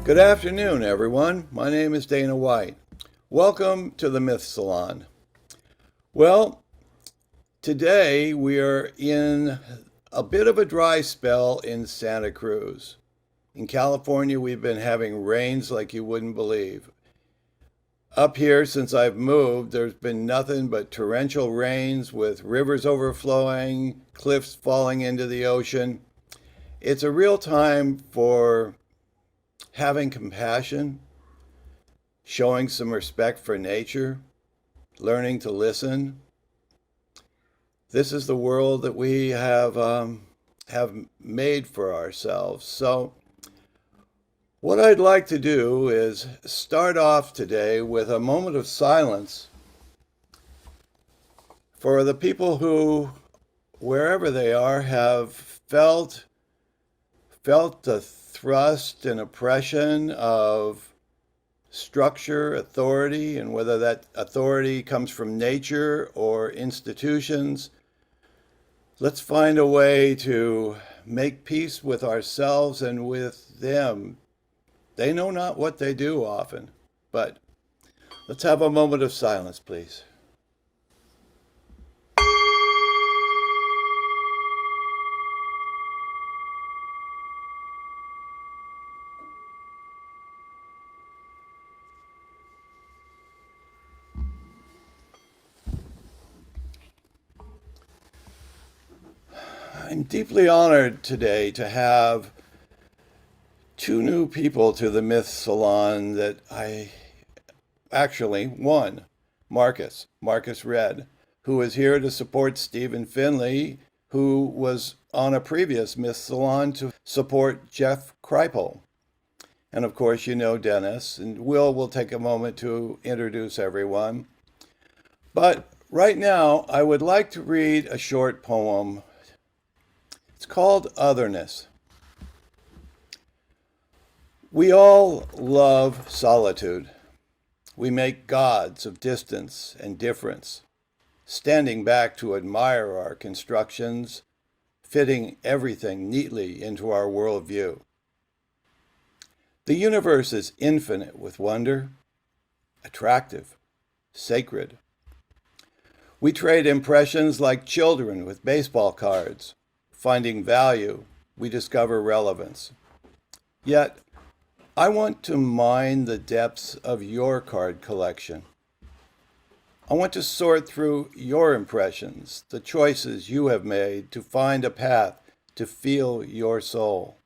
Good afternoon, everyone. My name is Dana White. Welcome to the Myth Salon. Well, today we are in a bit of a dry spell in Santa Cruz. In California, we've been having rains like you wouldn't believe. Up here, since I've moved, there's been nothing but torrential rains with rivers overflowing, cliffs falling into the ocean. It's a real time for having compassion, showing some respect for nature, learning to listen. This is the world that we have made for ourselves. So what I'd like to do is start off today with a moment of silence for the people who, wherever they are, have felt the thrust and oppression of structure, authority, and whether that authority comes from nature or institutions. Let's find a way to make peace with ourselves and with them. They know not what they do often, but let's have a moment of silence, please. I'm deeply honored today to have two new people to the Myth Salon one, Marques Redd, who is here to support Stephen Finley, who was on a previous Myth Salon to support Jeff Kripal. And of course, you know Dennis, and will take a moment to introduce everyone. But right now, I would like to read a short poem. It's called Otherness. We all love solitude. We make gods of distance and difference, standing back to admire our constructions, fitting everything neatly into our worldview. The universe is infinite with wonder, attractive, sacred. We trade impressions like children with baseball cards. Finding value, we discover relevance. Yet, I want to mine the depths of your card collection. I want to sort through your impressions, the choices you have made to find a path to feel your soul.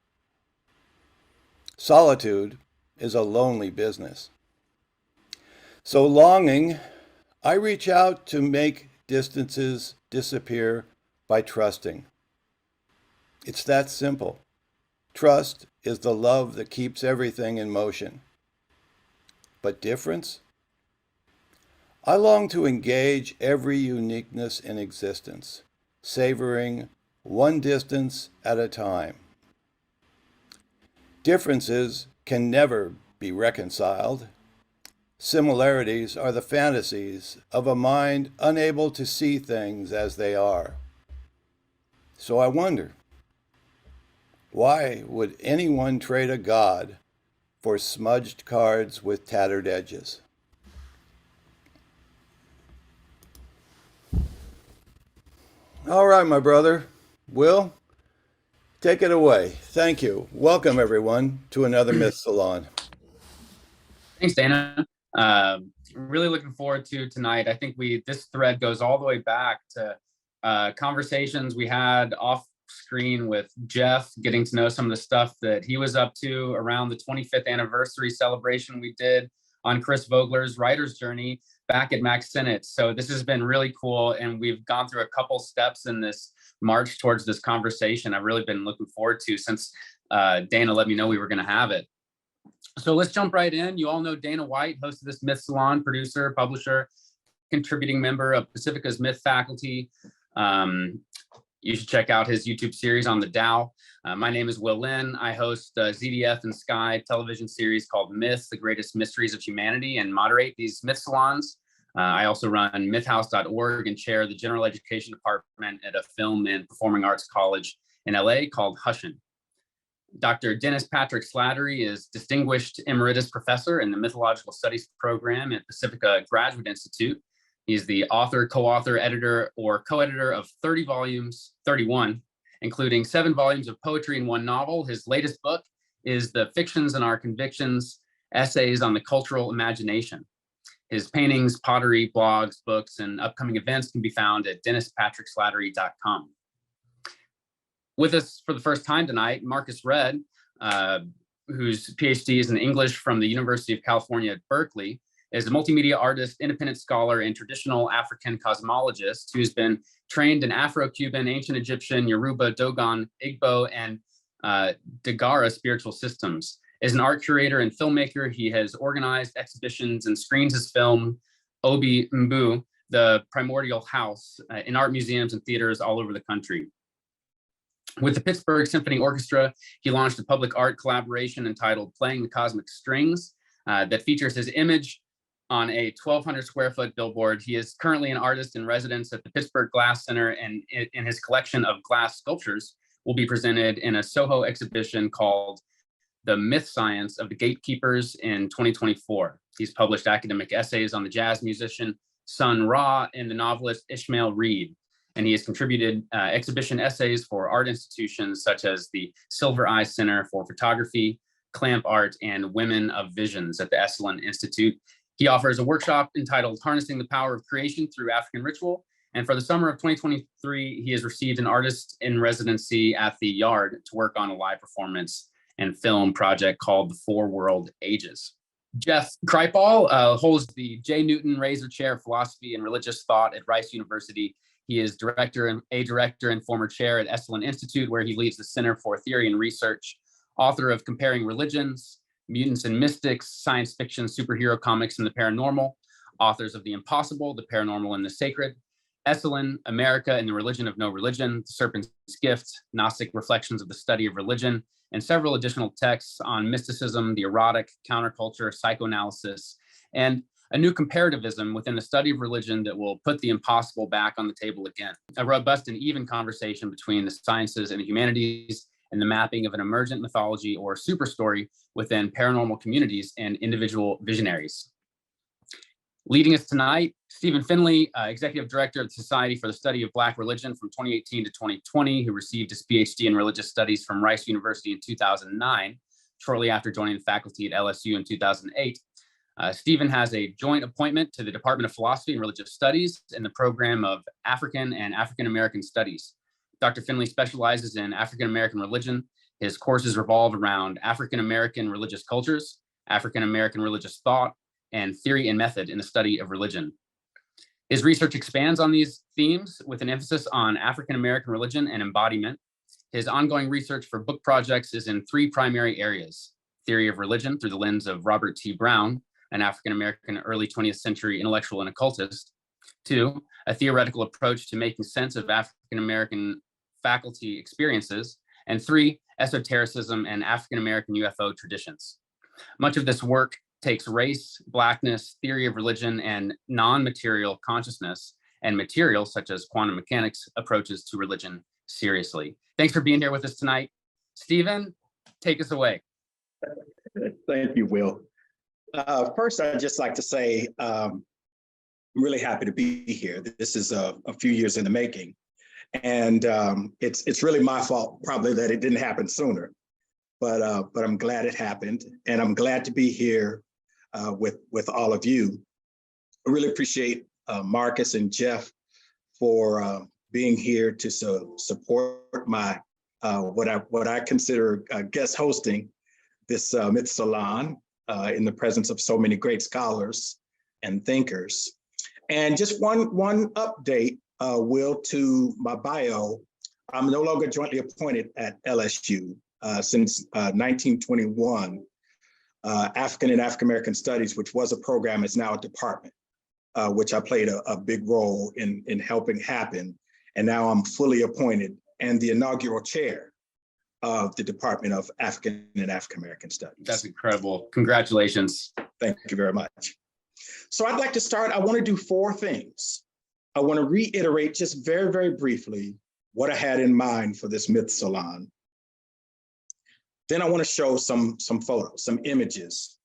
Solitude is a lonely business. So longing, I reach out to make distances disappear by trusting. It's that simple. Trust is the love that keeps everything in motion. But difference? I long to engage every uniqueness in existence, savoring one distance at a time. Differences can never be reconciled. Similarities are the fantasies of a mind unable to see things as they are. So I wonder, why would anyone trade a god for smudged cards with tattered edges? All right, my brother. Will, take it away. Thank you. Welcome, everyone, to another Myth Salon. Thanks, Dana. Really looking forward to tonight. I think this thread goes all the way back to conversations we had off screen with Jeff, getting to know some of the stuff that he was up to around the 25th anniversary celebration we did on Chris Vogler's writer's journey back at Max Sennett. So this has been really cool, and we've gone through a couple steps in this march towards this conversation I've really been looking forward to since Dana let me know we were going to have it. So let's jump right in. You all know Dana White, host of this Myth Salon, producer, publisher, contributing member of Pacifica's Myth faculty. You should check out his YouTube series on the Dow. My name is Linn. I host ZDF and Sky television series called Myth, The Greatest Mysteries of Humanity, and moderate these Myth Salons. I also run mythhouse.org and chair the general education department at a film and performing arts college in LA called Hushin. Dr. Dennis Patrick Slattery is Distinguished Emeritus Professor in the Mythological Studies program at Pacifica Graduate Institute. He's the author, co-author, editor, or co-editor of 31, including 7 volumes of poetry and 1 novel. His latest book is The Fictions and Our Convictions, Essays on the Cultural Imagination. His paintings, pottery, blogs, books, and upcoming events can be found at DennisPatrickSlattery.com. With us for the first time tonight, Marques Redd, whose PhD is in English from the University of California at Berkeley, is a multimedia artist, independent scholar, and traditional African cosmologist who's been trained in Afro-Cuban, Ancient Egyptian, Yoruba, Dogon, Igbo, and Dagara spiritual systems. As an art curator and filmmaker, he has organized exhibitions and screens his film, Obi Mbu, The Primordial House, in art museums and theaters all over the country. With the Pittsburgh Symphony Orchestra, he launched a public art collaboration entitled Playing the Cosmic Strings that features his image on a 1,200 square foot billboard. He is currently an artist in residence at the Pittsburgh Glass Center, and in his collection of glass sculptures will be presented in a Soho exhibition called The Myth Science of the Gatekeepers in 2024. He's published academic essays on the jazz musician Sun Ra and the novelist Ishmael Reed. And he has contributed exhibition essays for art institutions such as the Silver Eye Center for Photography, Clamp Art, and Women of Visions at the Esalen Institute. He offers a workshop entitled Harnessing the Power of Creation Through African Ritual. And for the summer of 2023, he has received an artist in residency at the Yard to work on a live performance and film project called The Four World Ages. Jeff Kripal holds the J. Newton Razor Chair of Philosophy and Religious Thought at Rice University. He is director and former chair at Esalen Institute, where he leads the Center for Theory and Research, author of Comparing Religions, Mutants and Mystics, Science Fiction, Superhero Comics, and the Paranormal, authors of The Impossible, The Paranormal and the Sacred, Esalen, America and the Religion of No Religion, The Serpent's Gift, Gnostic Reflections of the Study of Religion, and several additional texts on mysticism, the erotic, counterculture, psychoanalysis, and a new comparativism within the study of religion that will put the impossible back on the table again. A robust and even conversation between the sciences and the humanities and the mapping of an emergent mythology or super story within paranormal communities and individual visionaries. Leading us tonight, Stephen Finley, Executive Director of the Society for the Study of Black Religion from 2018 to 2020, who received his PhD in Religious Studies from Rice University in 2009, shortly after joining the faculty at LSU in 2008. Stephen has a joint appointment to the Department of Philosophy and Religious Studies in the program of African and African American Studies. Dr. Finley specializes in African American religion. His courses revolve around African American religious cultures, African American religious thought, and theory and method in the study of religion. His research expands on these themes with an emphasis on African American religion and embodiment. His ongoing research for book projects is in 3 primary areas: theory of religion through the lens of Robert T. Brown, an African American early 20th century intellectual and occultist; 2, a theoretical approach to making sense of African American faculty experiences; and 3, esotericism and African American UFO traditions. Much of this work takes race, Blackness, theory of religion, and non-material consciousness and material such as quantum mechanics approaches to religion seriously. Thanks for being here with us tonight. Stephen, take us away. Thank you, Will. First, I'd just like to say I'm really happy to be here. This is a few years in the making, and it's really my fault probably that it didn't happen sooner. But I'm glad it happened, and I'm glad to be here with all of you. I really appreciate Marques and Jeff for being here to support my what I consider guest hosting this Myth Salon in the presence of so many great scholars and thinkers. And just one update, Will, to my bio. I'm no longer jointly appointed at LSU. Since 1921, African and African American Studies, which was a program, is now a department, which I played a big role in helping happen. And now I'm fully appointed and the inaugural chair of the Department of African and African American Studies. That's incredible. Congratulations. Thank you very much. So I'd like to start. I want to do 4 things. I want to reiterate just very, very briefly what I had in mind for this Myth Salon. Then I want to show some photos, some images.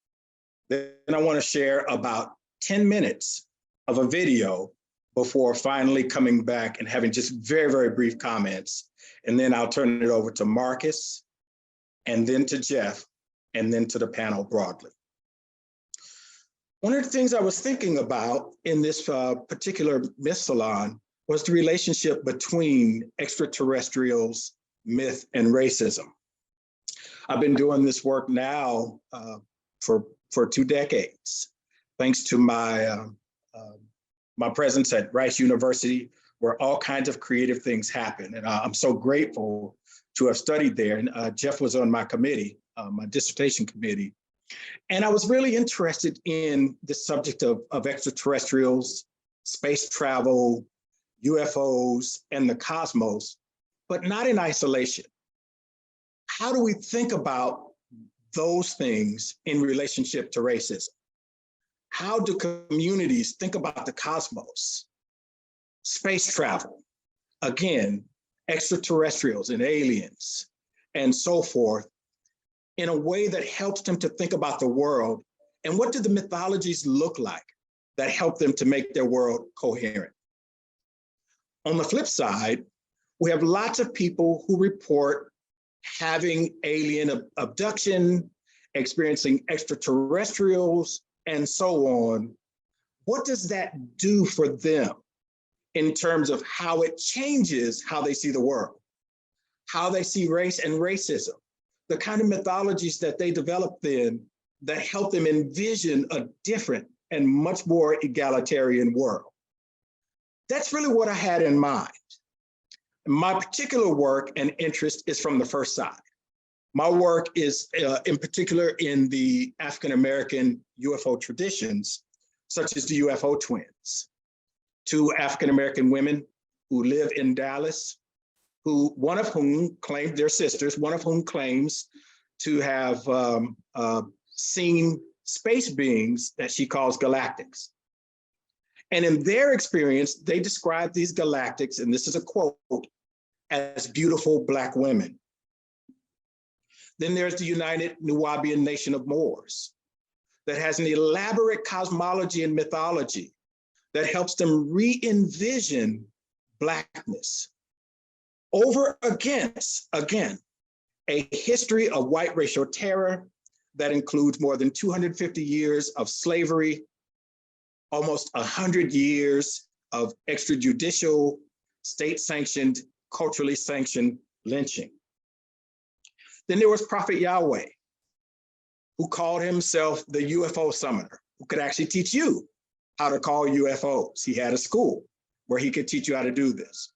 Then I want to share about 10 minutes of a video before finally coming back and having just very, very brief comments. And then I'll turn it over to Marques, and then to Jeff, and then to the panel broadly. One of the things I was thinking about in this particular Myth Salon was the relationship between extraterrestrials, myth, and racism. I've been doing this work now for 2 decades, thanks to my presence at Rice University, where all kinds of creative things happen. And I'm so grateful to have studied there. And Jeff was on my committee, my dissertation committee. And I was really interested in the subject of extraterrestrials, space travel, UFOs, and the cosmos, but not in isolation. How do we think about those things in relationship to racism? How do communities think about the cosmos, space travel, again, extraterrestrials and aliens, and so forth, in a way that helps them to think about the world? And what do the mythologies look like that help them to make their world coherent? On the flip side, we have lots of people who report having alien abduction, experiencing extraterrestrials, and so on. What does that do for them in terms of how it changes how they see the world, how they see race and racism, the kind of mythologies that they develop then that help them envision a different and much more egalitarian world? That's really what I had in mind. My particular work and interest is from the first side. My work is in particular in the African-American UFO traditions, such as the UFO Twins, 2 African-American women who live in Dallas, one of whom claimed, their sisters, one of whom claims to have seen space beings that she calls Galactics. And in their experience, they describe these Galactics, and this is a quote, as beautiful Black women. Then there's the United Nubian Nation of Moors that has an elaborate cosmology and mythology that helps them re-envision Blackness over against, again, a history of white racial terror that includes more than 250 years of slavery, almost 100 years of extrajudicial, state-sanctioned, culturally sanctioned lynching. Then there was Prophet Yahweh, who called himself the UFO summoner, who could actually teach you how to call UFOs. He had a school where he could teach you how to do this.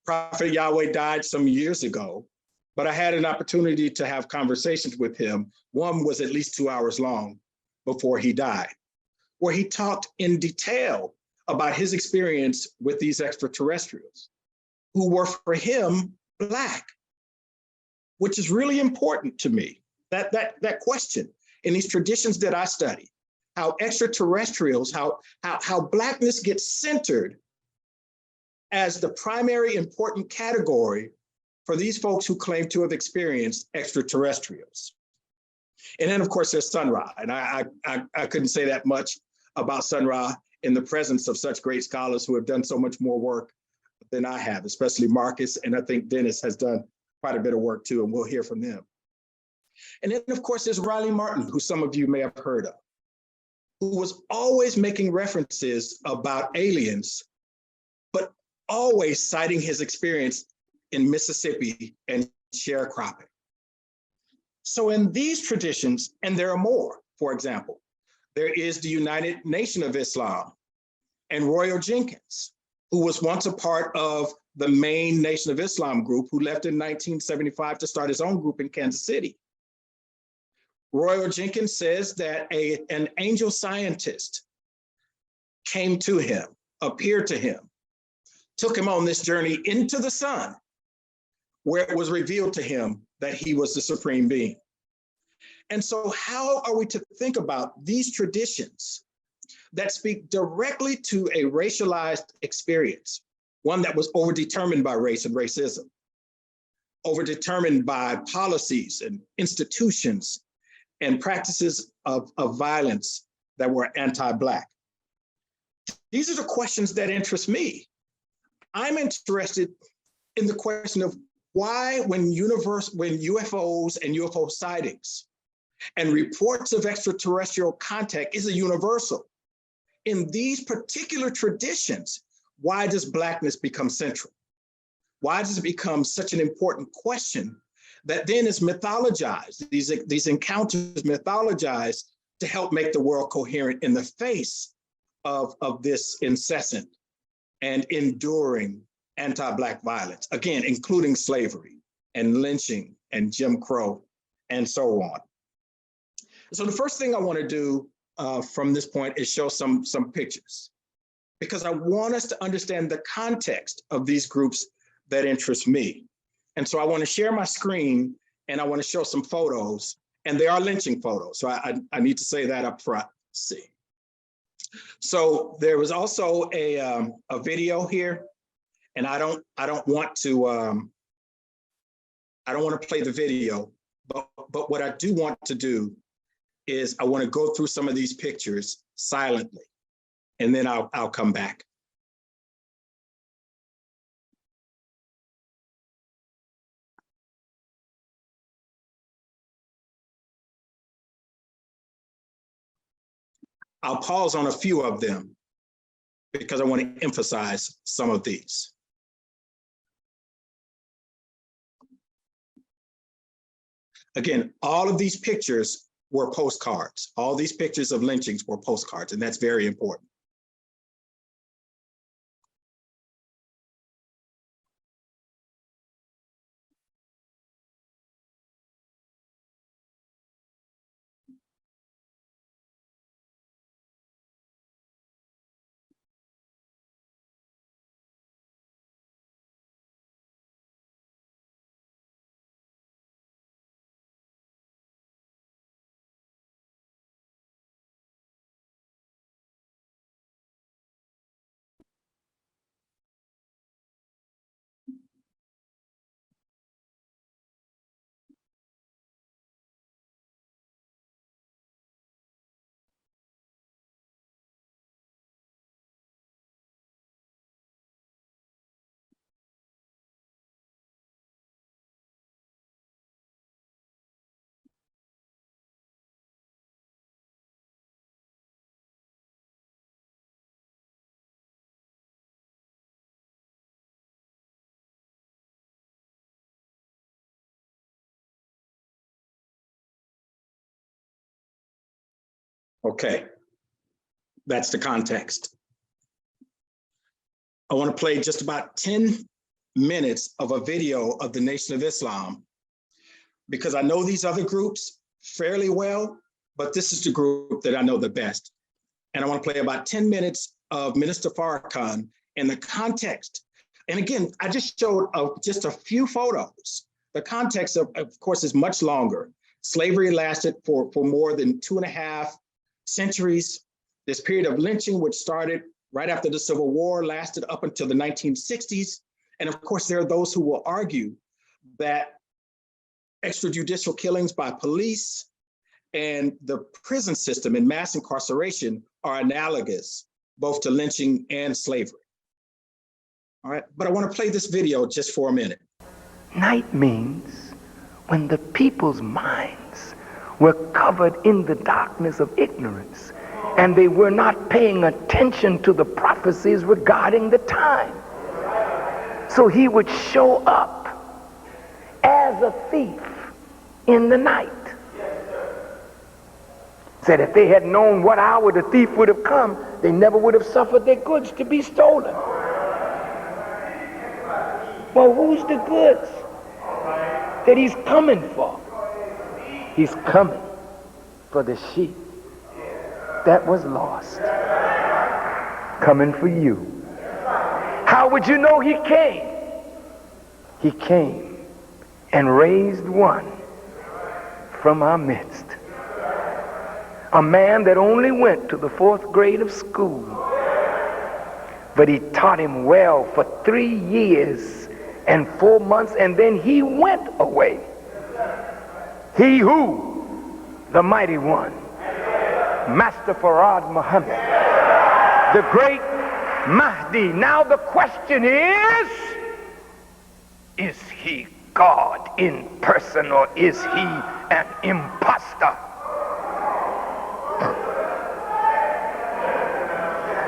Prophet Yahweh died some years ago, but I had an opportunity to have conversations with him. One was at least 2 hours long before he died, where he talked in detail about his experience with these extraterrestrials, who were for him Black, which is really important to me. That question in these traditions that I study, how extraterrestrials, how Blackness gets centered as the primary important category for these folks who claim to have experienced extraterrestrials. And then of course there's Sun Ra, and I couldn't say that much about Sun Ra in the presence of such great scholars who have done so much more work than I have, especially Marques, and I think Dennis has done quite a bit of work too, and we'll hear from them. And then of course there's Riley Martin, who some of you may have heard of, who was always making references about aliens, but always citing his experience in Mississippi and sharecropping. So in these traditions, and there are more, for example, there is the United Nation of Islam and Royal Jenkins, who was once a part of the main Nation of Islam group, who left in 1975 to start his own group in Kansas City. Royal Jenkins says that an angel scientist came to him, appeared to him, took him on this journey into the sun, where it was revealed to him that he was the supreme being. And so how are we to think about these traditions that speak directly to a racialized experience, one that was overdetermined by race and racism, overdetermined by policies and institutions and practices of violence that were anti-Black? These are the questions that interest me. I'm interested in the question of why, when UFOs and UFO sightings and reports of extraterrestrial contact is a universal, in these particular traditions, why does Blackness become central? Why does it become such an important question that then is mythologized, these encounters mythologized to help make the world coherent in the face of this incessant and enduring anti-Black violence, again, including slavery and lynching and Jim Crow and so on. So the first thing I want to do from this point is show some pictures, because I want us to understand the context of these groups that interest me. And so I want to share my screen and I want to show some photos, and they are lynching photos. So I need to say that up front. Let's see. So there was also a video here, and I don't want to play the video, but what I do want to do is I want to go through some of these pictures silently, and then I'll come back. I'll pause on a few of them because I want to emphasize some of these. Again, all of these pictures were postcards. All these pictures of lynchings were postcards, and that's very important. Okay, that's the context. I want to play just about 10 minutes of a video of the Nation of Islam, because I know these other groups fairly well, but this is the group that I know the best. And I want to play about 10 minutes of Minister Farrakhan in the context. And again, I just showed just a few photos. The context, of course, is much longer. Slavery lasted for more than 2.5 centuries. This period of lynching, which started right after the Civil War, lasted up until the 1960s. And of course, there are those who will argue that extrajudicial killings by police and the prison system and mass incarceration are analogous both to lynching and slavery. All right, but I want to play this video just for a minute. Night means when the people's minds were covered in the darkness of ignorance, and they were not paying attention to the prophecies regarding the time. So he would show up as a thief in the night. Said if they had known what hour the thief would have come, they never would have suffered their goods to be stolen. Well, who's the goods that he's coming for? He's coming for the sheep that was lost. Coming for you. How would you know he came? He came and raised one from our midst. A man that only went to the 4th grade of school, but he taught him well for 3 years and 4 months, and then he went away. He who, the mighty one, Master Farad Muhammad, the great Mahdi. Now the question is he God in person, or is he an imposter?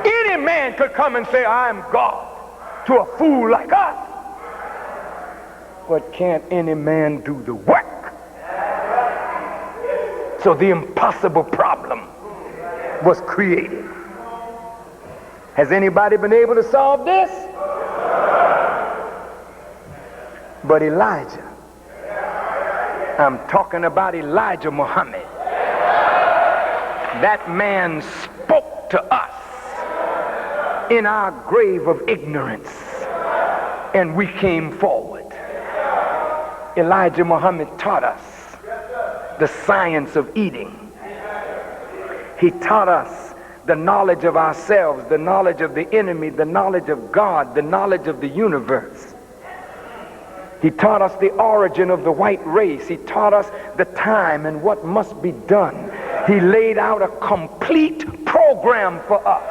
Any man could come and say, I am God, to a fool like us. But can't any man do the work? So the impossible problem was created. Has anybody been able to solve this? But Elijah, I'm talking about Elijah Muhammad. That man spoke to us in our grave of ignorance, and we came forward. Elijah Muhammad taught us the science of eating. He taught us the knowledge of ourselves, the knowledge of the enemy, the knowledge of God, the knowledge of the universe. He taught us the origin of the white race. He taught us the time and what must be done. He laid out a complete program for us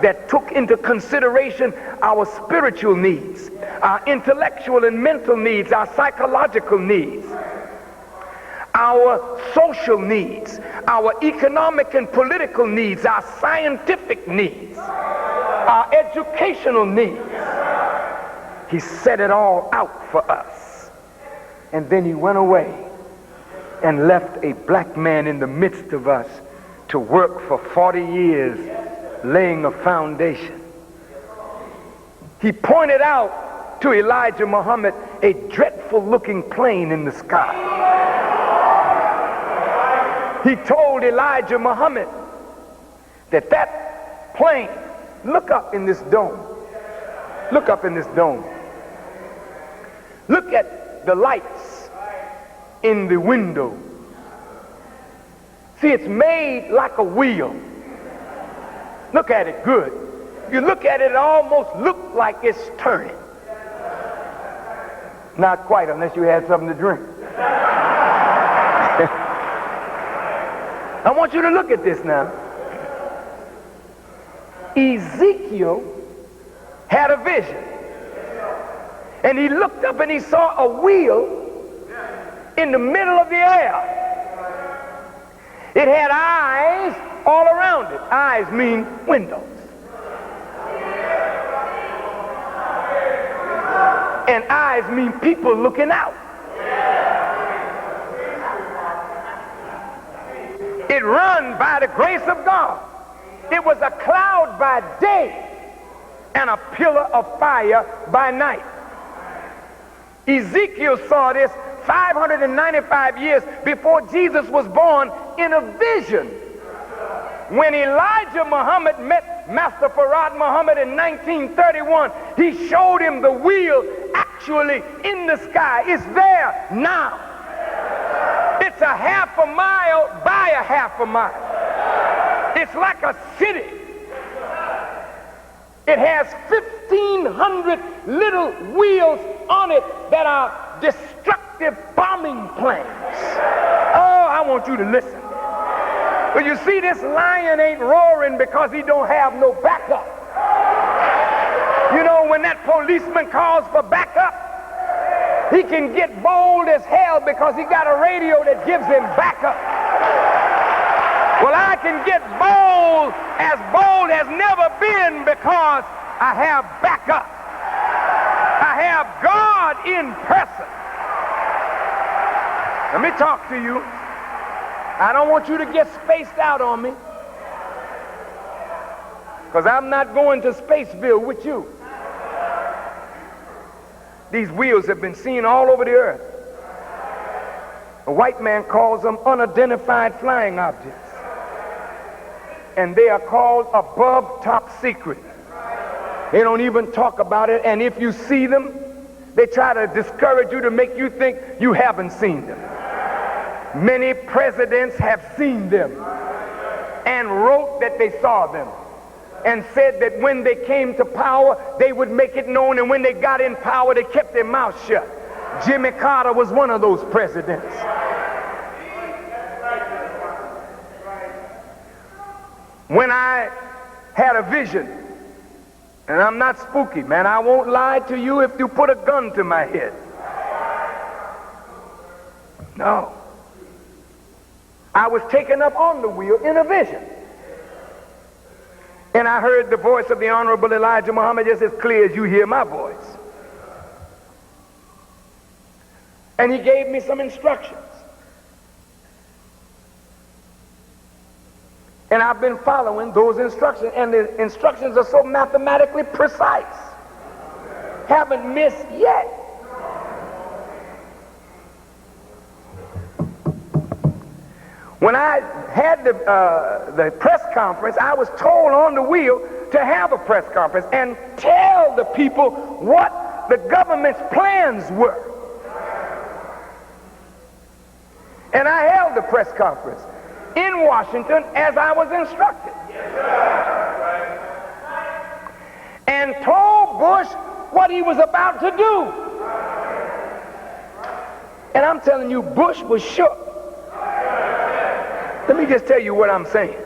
that took into consideration our spiritual needs, our intellectual and mental needs, our psychological needs, our social needs, our economic and political needs, our scientific needs, our educational needs. He set it all out for us. And then he went away and left a black man in the midst of us to work for 40 years laying a foundation. He pointed out to Elijah Muhammad a dreadful looking plane in the sky. He told Elijah Muhammad that that plane, look up in this dome. Look up in this dome. Look at the lights in the window. See, it's made like a wheel. Look at it good. You look at it, it almost looks like it's turning. Not quite, unless you had something to drink. I want you to look at this now. Ezekiel had a vision. And he looked up and he saw a wheel in the middle of the air. It had eyes all around it. Eyes mean windows. And eyes mean people looking out. It run by the grace of God. It was a cloud by day and a pillar of fire by night. Ezekiel saw this 595 years before Jesus was born in a vision. When Elijah Muhammad met Master Farad Muhammad in 1931, he showed him the wheel actually in the sky. It's there now. It's a half a mile by a half a mile. It's like a city. It has 1,500 little wheels on it that are destructive bombing planes. Oh, I want you to listen. But you see, this lion ain't roaring because he don't have no backup. You know, when that policeman calls for backup, he can get bold as hell because he got a radio that gives him backup. Well, I can get bold as never been because I have backup. I have God in person. Let me talk to you. I don't want you to get spaced out on me, because I'm not going to Spaceville with you. These wheels have been seen all over the earth. A white man calls them unidentified flying objects. And they are called above top secret. They don't even talk about it, and if you see them, they try to discourage you to make you think you haven't seen them. Many presidents have seen them and wrote that they saw them. and said that when they came to power, they would make it known, and when they got in power, they kept their mouth shut. Jimmy Carter was one of those presidents. When I had a vision, and I'm not spooky, man, I won't lie to you if you put a gun to my head. No. I was taken up on the wheel in a vision. And I heard the voice of the Honorable Elijah Muhammad just as clear as you hear my voice. And he gave me some instructions. And I've been following those instructions, and the instructions are so mathematically precise. Haven't missed yet. When I had the press conference, I was told on the wheel to have a press conference and tell the people what the government's plans were. And I held the press conference in Washington as I was instructed. And told Bush what he was about to do. And I'm telling you, Bush was shook. Let me just tell you what I'm saying.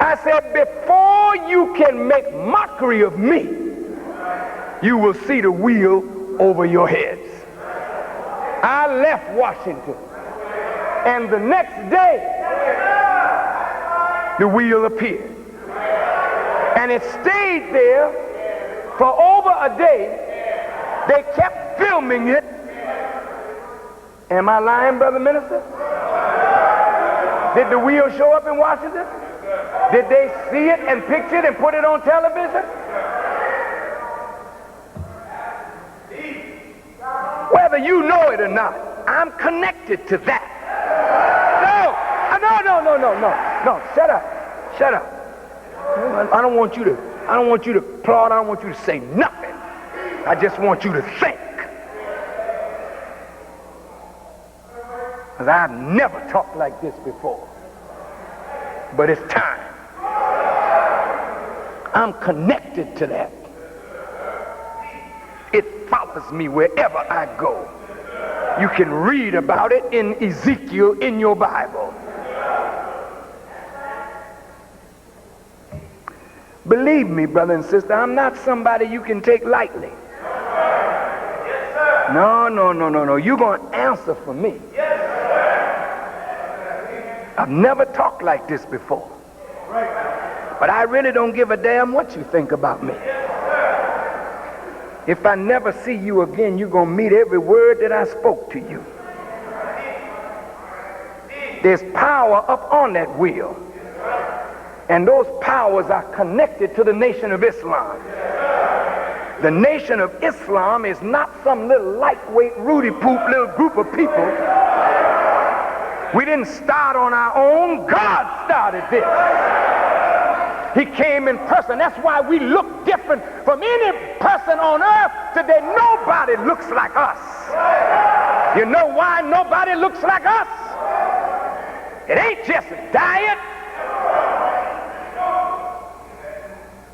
I said, before you can make mockery of me, you will see the wheel over your heads. I left Washington, and the next day, the wheel appeared. And it stayed there for over a day. They kept filming it. Am I lying, Brother Minister? Did the wheel show up in Washington? Did they see it and picture it and put it on television? Whether you know it or not, I'm connected to that. No, shut up. I don't want you to applaud, I don't want you to say nothing. I just want you to think. Because I've never talked like this before. But it's time. I'm connected to that. It follows me wherever I go. You can read about it in Ezekiel in your Bible. Believe me, brother and sister, I'm not somebody you can take lightly. No. You're going to answer for me. I've never talked like this before. But I really don't give a damn what you think about me. If I never see you again, you're going to meet every word that I spoke to you. There's power up on that wheel. And those powers are connected to the Nation of Islam. The Nation of Islam is not some little lightweight, Rudy-poop little group of people. We didn't start on our own. God started this. He came in person. That's why we look different from any person on earth today. Nobody looks like us. You know why nobody looks like us? It ain't just a diet.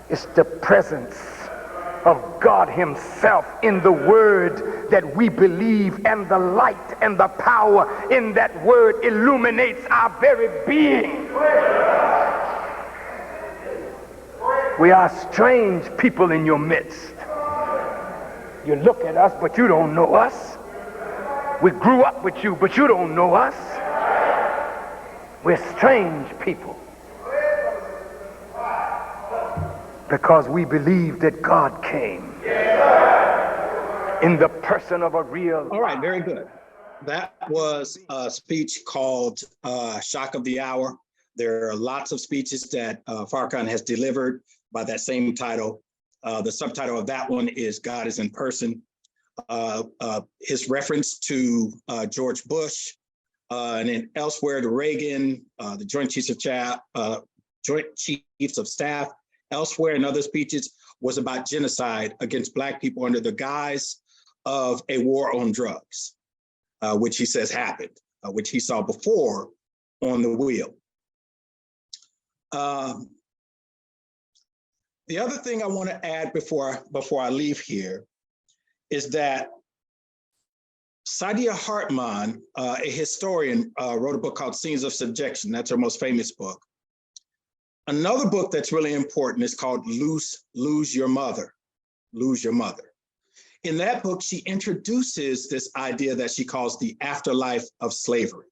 It's the presence of God himself in the word that we believe, and the light and the power in that word illuminates our very being. We are strange people in your midst. You look at us, but you don't know us. We grew up with you, but you don't know us. We're strange people. Because we believe that God came in the person of a real. All right, very good. That was a speech called Shock of the Hour. There are lots of speeches that Farrakhan has delivered by that same title. The subtitle of that one is God is in Person. His reference to George Bush and then elsewhere to Reagan, the Joint Chiefs of Staff, elsewhere in other speeches was about genocide against Black people under the guise of a war on drugs, which he says happened, which he saw before on the wheel. The other thing I want to add before I leave here is that Saidiya Hartman, a historian, wrote a book called Scenes of Subjection. That's her most famous book. Another book that's really important is called Lose Your Mother. Lose Your Mother. In that book, she introduces this idea that she calls the afterlife of slavery.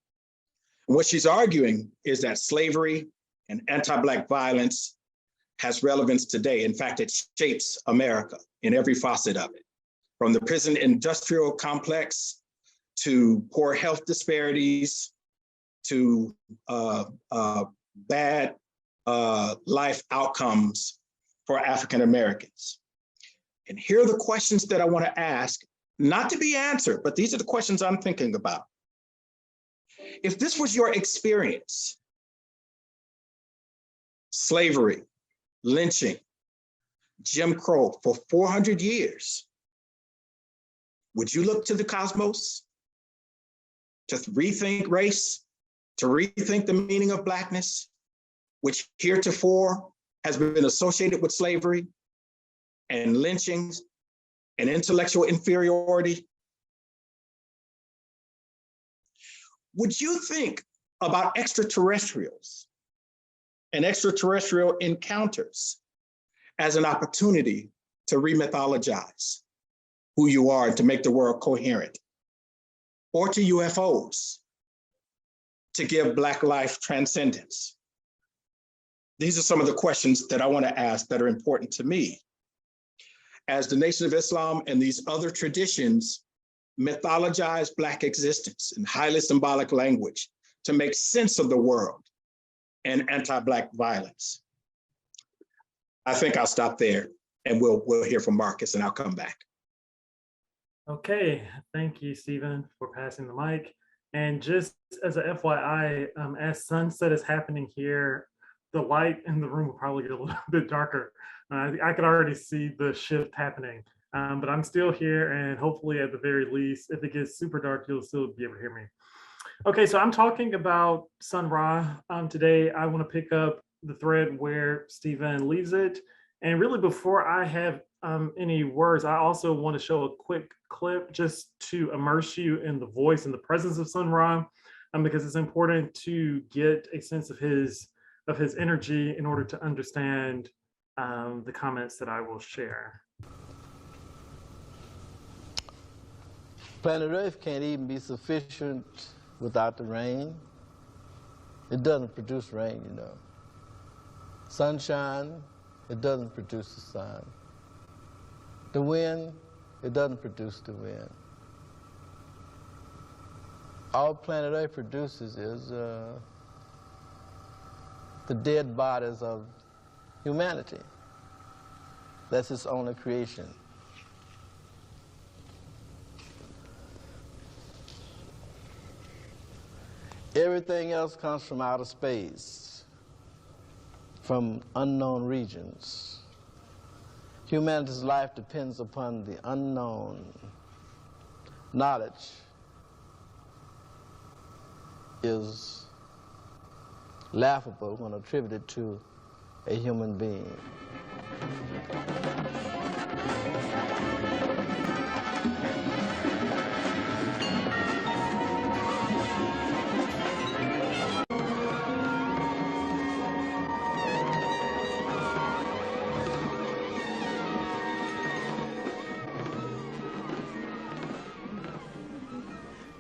And what she's arguing is that slavery and anti-Black violence has relevance today. In fact, it shapes America in every facet of it, from the prison industrial complex to poor health disparities to bad life outcomes for African Americans. And here are the questions that I want to ask, not to be answered, but these are the questions I'm thinking about. If this was your experience, slavery, lynching, Jim Crow for 400 years, would you look to the cosmos to rethink race, to rethink the meaning of Blackness, which heretofore has been associated with slavery and lynchings and intellectual inferiority? Would you think about extraterrestrials and extraterrestrial encounters as an opportunity to remythologize who you are and to make the world coherent? Or to UFOs to give Black life transcendence? These are some of the questions that I want to ask that are important to me. As the Nation of Islam and these other traditions mythologize Black existence in highly symbolic language to make sense of the world and anti-Black violence. I think I'll stop there and we'll hear from Marques and I'll come back. Okay, thank you, Stephen, for passing the mic. And just as a FYI, as sunset is happening here, the light in the room will probably get a little bit darker. I could already see the shift happening, but I'm still here, and hopefully at the very least, if it gets super dark, you'll still be able to hear me. Okay, so I'm talking about Sun Ra. Today, I want to pick up the thread where Stephen leaves it. And really, before I have any words, I also want to show a quick clip just to immerse you in the voice and the presence of Sun Ra, because it's important to get a sense of his energy in order to understand the comments that I will share. Planet Earth can't even be sufficient without the rain. It doesn't produce rain, you know. Sunshine, it doesn't produce the sun. The wind, it doesn't produce the wind. All planet Earth produces is the dead bodies of humanity. That's its only creation. Everything else comes from outer space, from unknown regions. Humanity's life depends upon the unknown. Knowledge is laughable when attributed to a human being.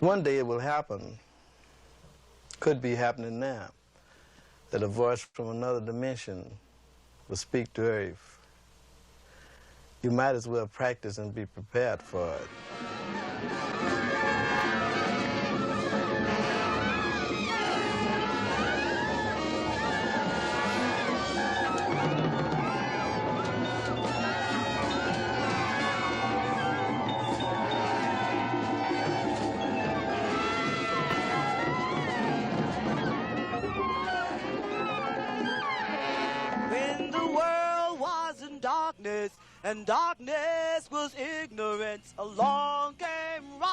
One day it will happen, could be happening now, that a voice from another dimension will speak to Earth. You might as well practice and be prepared for it. And darkness was ignorance, along came Ra.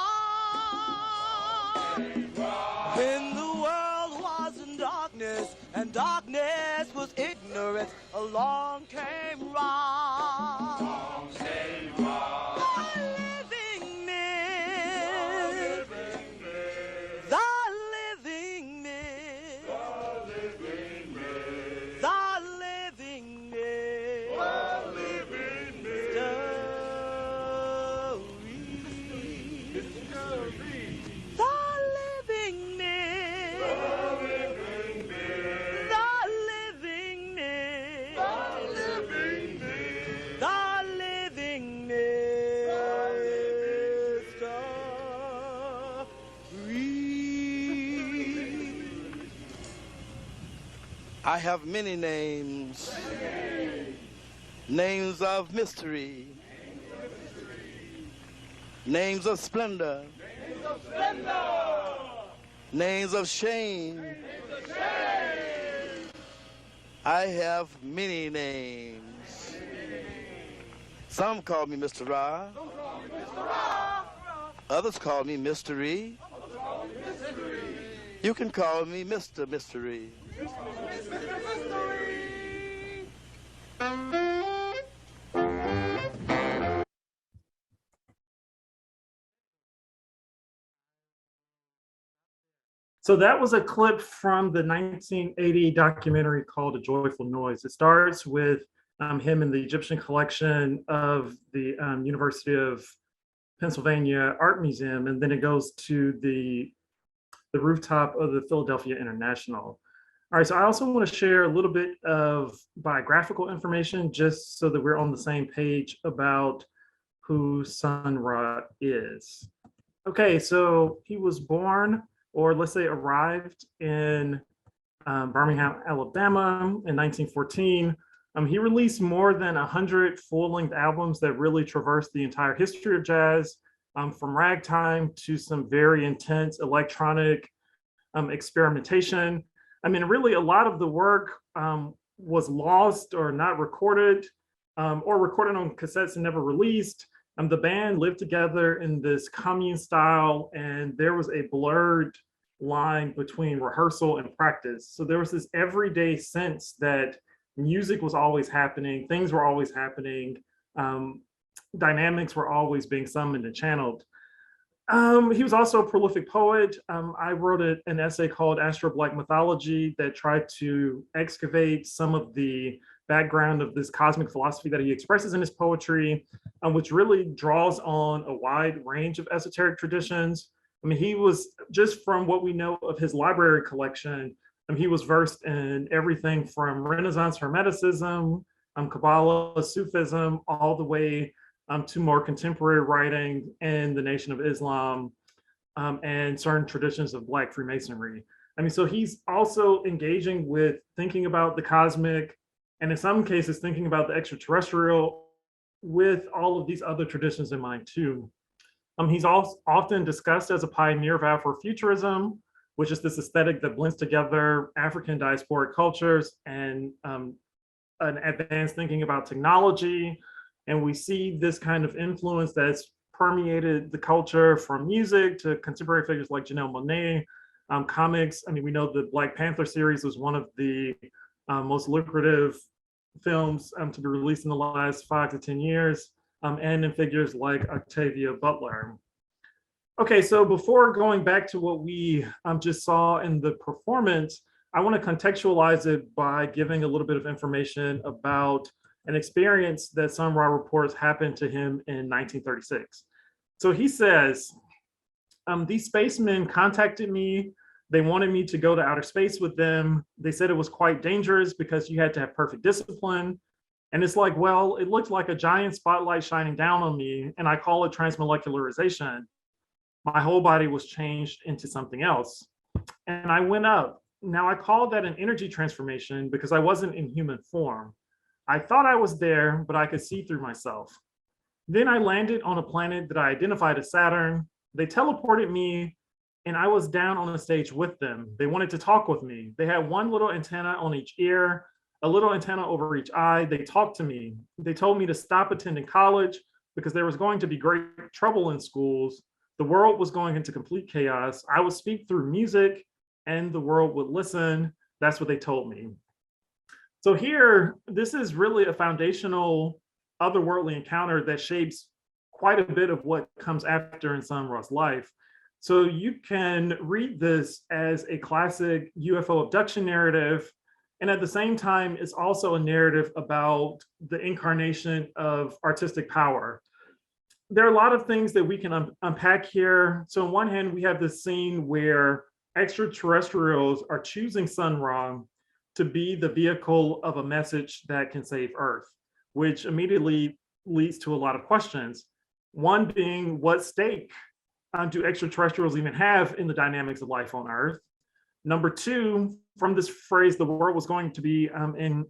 When the world was in darkness darkness, and darkness was ignorance. Along came Ra. The living myth. The living myth. The living myth. I have many names, names of mystery, names of splendor, names of shame. I have many names. Some call me Mr. Ra. Others call me Mystery. You can call me Mr. Mystery. So that was a clip from the 1980 documentary called A Joyful Noise. It starts with him in the Egyptian collection of the University of Pennsylvania Art Museum, and then it goes to the rooftop of the Philadelphia International. All right, so I also want to share a little bit of biographical information just so that we're on the same page about who Sun Ra is. Okay, so he was born, or let's say arrived in Birmingham, Alabama in 1914. He released more than 100 full-length albums that really traversed the entire history of jazz, from ragtime to some very intense electronic experimentation. I mean, really a lot of the work was lost or not recorded, or recorded on cassettes and never released. The band lived together in this commune style, and there was a blurred line between rehearsal and practice. So there was this everyday sense that music was always happening, things were always happening, dynamics were always being summoned and channeled. He was also a prolific poet. I wrote an essay called Astro Black Mythology that tried to excavate some of the background of this cosmic philosophy that he expresses in his poetry, which really draws on a wide range of esoteric traditions. I mean, he was, just from what we know of his library collection, he was versed in everything from Renaissance Hermeticism, Kabbalah, Sufism, all the way to more contemporary writing in the Nation of Islam, and certain traditions of Black Freemasonry. I mean, so he's also engaging with thinking about the cosmic, and in some cases thinking about the extraterrestrial, with all of these other traditions in mind too. He's also often discussed as a pioneer of Afrofuturism, which is this aesthetic that blends together African diasporic cultures and an advanced thinking about technology. And we see this kind of influence that's permeated the culture, from music to contemporary figures like Janelle Monáe, comics. I mean, we know the Black Panther series was one of the most lucrative films to be released in the last 5 to 10 years, and in figures like Octavia Butler. Okay, so before going back to what we just saw in the performance, I want to contextualize it by giving a little bit of information about an experience that Sun Ra reports happened to him in 1936. So he says, these spacemen contacted me. They wanted me to go to outer space with them. They said it was quite dangerous because you had to have perfect discipline. And it's like, well, it looked like a giant spotlight shining down on me, and I call it transmolecularization. My whole body was changed into something else. And I went up. Now I call that an energy transformation because I wasn't in human form. I thought I was there, but I could see through myself. Then I landed on a planet that I identified as Saturn. They teleported me, and I was down on the stage with them. They wanted to talk with me. They had one little antenna on each ear, a little antenna over each eye. They talked to me. They told me to stop attending college because there was going to be great trouble in schools. The world was going into complete chaos. I would speak through music and the world would listen. That's what they told me. So here, this is really a foundational otherworldly encounter that shapes quite a bit of what comes after in Sun Ra's life. So you can read this as a classic UFO abduction narrative. And at the same time, it's also a narrative about the incarnation of artistic power. There are a lot of things that we can unpack here. So on one hand, we have this scene where extraterrestrials are choosing Sun Ra to be the vehicle of a message that can save Earth, which immediately leads to a lot of questions. One being, what stake do extraterrestrials even have in the dynamics of life on Earth? Number two, from this phrase, the world was going to be the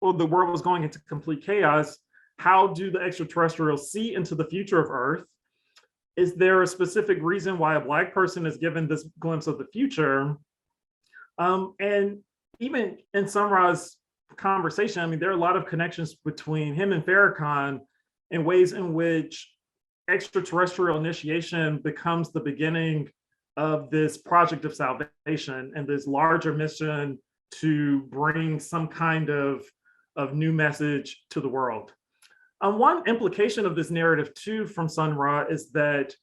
world was going into complete chaos. How do the extraterrestrials see into the future of Earth? Is there a specific reason why a Black person is given this glimpse of the future? And even in Sun Ra's conversation, I mean, there are a lot of connections between him and Farrakhan in ways in which extraterrestrial initiation becomes the beginning of this project of salvation and this larger mission to bring some kind of new message to the world. One implication of this narrative too from Sun Ra is that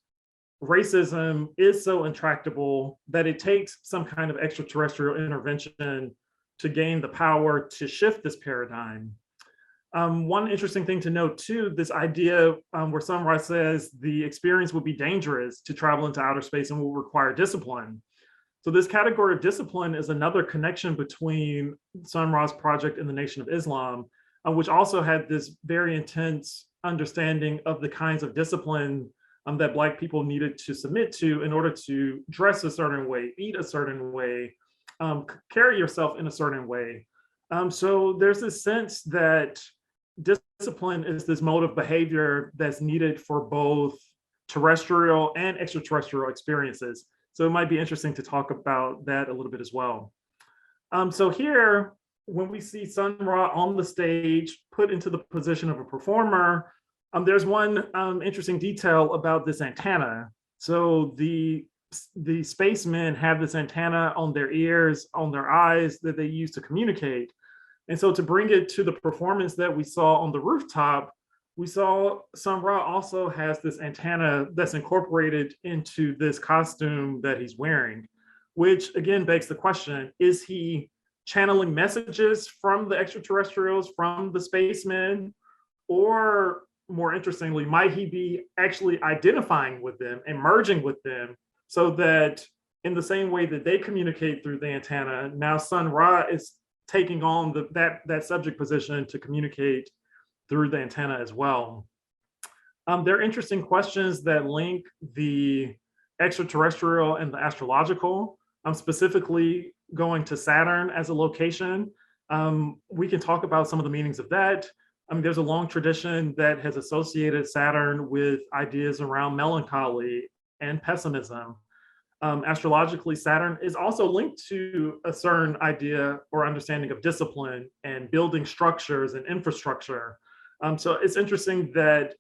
racism is so intractable that it takes some kind of extraterrestrial intervention to gain the power to shift this paradigm. One interesting thing to note too, this idea where Sun Ra says the experience would be dangerous to travel into outer space and will require discipline. So this category of discipline is another connection between Sun Ra's project and the Nation of Islam, which also had this very intense understanding of the kinds of discipline that Black people needed to submit to in order to dress a certain way, eat a certain way, carry yourself in a certain way. So there's this sense that discipline is this mode of behavior that's needed for both terrestrial and extraterrestrial experiences. So it might be interesting to talk about that a little bit as well. So here, when we see Sun Ra on the stage, put into the position of a performer, there's one interesting detail about this antenna. So the spacemen have this antenna on their ears, on their eyes that they use to communicate. And so to bring it to the performance that we saw on the rooftop, we saw Sun Ra also has this antenna that's incorporated into this costume that he's wearing, which again begs the question, is he channeling messages from the extraterrestrials, from the spacemen, or more interestingly, might he be actually identifying with them and merging with them so that in the same way that they communicate through the antenna, now Sun Ra is taking on that subject position to communicate through the antenna as well. There are interesting questions that link the extraterrestrial and the astrological. Specifically going to Saturn as a location. We can talk about some of the meanings of that. I mean, there's a long tradition that has associated Saturn with ideas around melancholy and pessimism. Astrologically, Saturn is also linked to a certain idea or understanding of discipline and building structures and infrastructure. So it's interesting that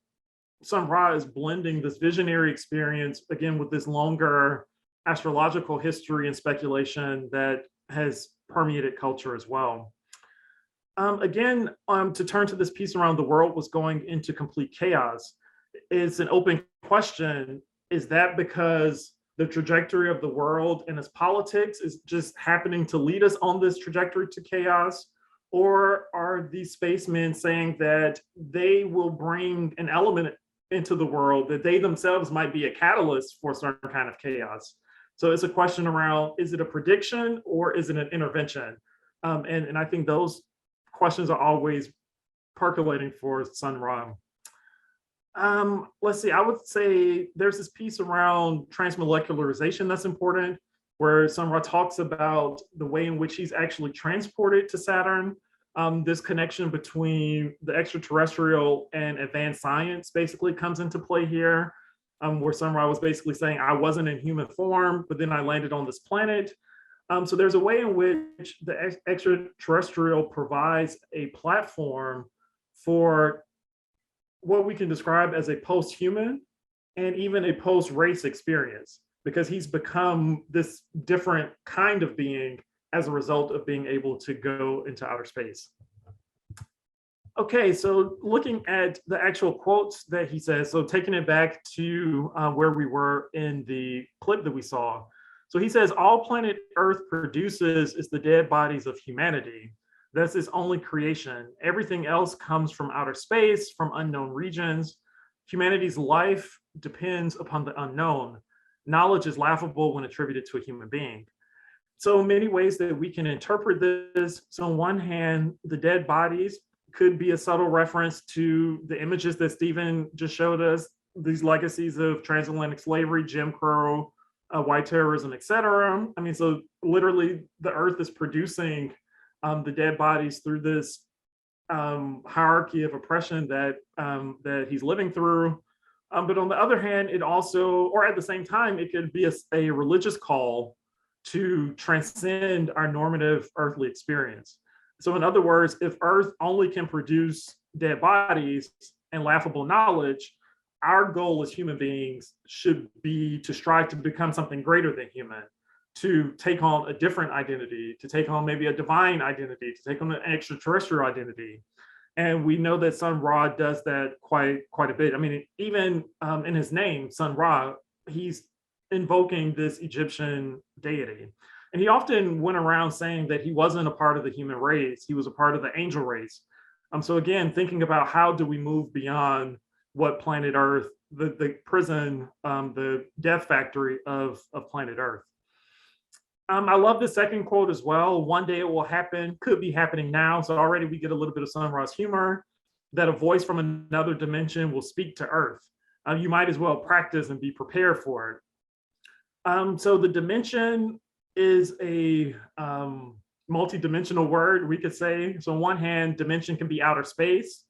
Sun Ra is blending this visionary experience, again, with this longer astrological history and speculation that has permeated culture as well. Again, to turn to this piece around the world was going into complete chaos. It's an open question. Is that because the trajectory of the world and its politics is just happening to lead us on this trajectory to chaos? Or are these spacemen saying that they will bring an element into the world that they themselves might be a catalyst for a certain kind of chaos? So it's a question around, is it a prediction or is it an intervention? And I think those questions are always percolating for Sun Ra. Let's see, I would say there's this piece around transmolecularization that's important, where Sun Ra talks about the way in which he's actually transported to Saturn. This connection between the extraterrestrial and advanced science basically comes into play here, where Sun Ra was basically saying, I wasn't in human form, but then I landed on this planet. So there's a way in which the extraterrestrial provides a platform for what we can describe as a post-human and even a post-race experience, because he's become this different kind of being as a result of being able to go into outer space. Okay, so looking at the actual quotes that he says, so taking it back to where we were in the clip that we saw. So he says, all planet Earth produces is the dead bodies of humanity. That's its only creation. Everything else comes from outer space, from unknown regions. Humanity's life depends upon the unknown. Knowledge is laughable when attributed to a human being. So many ways that we can interpret this. So on one hand, the dead bodies could be a subtle reference to the images that Stephen just showed us, these legacies of transatlantic slavery, Jim Crow, white terrorism, etc. I mean, so literally the Earth is producing the dead bodies through this hierarchy of oppression that that he's living through. But on the other hand, it also, or at the same time, it could be a religious call to transcend our normative earthly experience. So in other words, if Earth only can produce dead bodies and laughable knowledge, our goal as human beings should be to strive to become something greater than human, to take on a different identity, to take on maybe a divine identity, to take on an extraterrestrial identity. And we know that Sun Ra does that quite a bit. I mean, even in his name, Sun Ra, he's invoking this Egyptian deity. And he often went around saying that he wasn't a part of the human race, he was a part of the angel race. So again, thinking about how do we move beyond what planet Earth, the prison, the death factory of planet Earth. I love the second quote as well. One day it will happen, could be happening now. So already we get a little bit of Sun Ra's humor, that a voice from another dimension will speak to Earth. You might as well practice and be prepared for it. So the dimension is a multi-dimensional word, we could say. So on one hand, dimension can be outer space,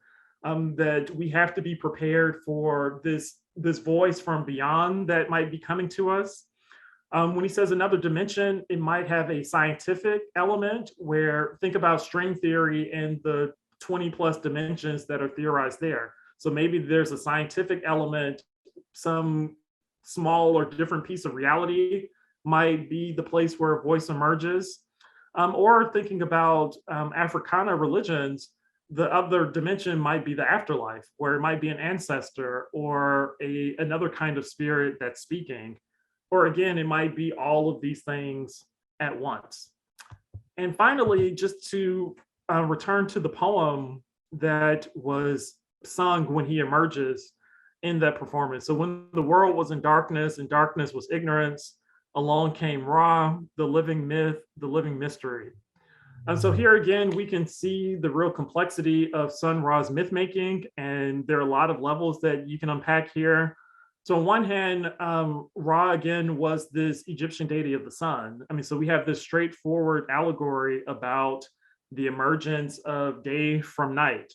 that we have to be prepared for this voice from beyond that might be coming to us. When he says another dimension, it might have a scientific element where, think about string theory and the 20 plus dimensions that are theorized there. So maybe there's a scientific element, some small or different piece of reality might be the place where a voice emerges. Or thinking about Africana religions, the other dimension might be the afterlife, where it might be an ancestor or another kind of spirit that's speaking. Or again, it might be all of these things at once. And finally, just to return to the poem that was sung when he emerges in that performance. So when the world was in darkness and darkness was ignorance, along came Ra, the living myth, the living mystery. And so here again, we can see the real complexity of Sun Ra's myth making, and there are a lot of levels that you can unpack here. So on one hand, Ra again was this Egyptian deity of the sun. I mean, so we have this straightforward allegory about the emergence of day from night.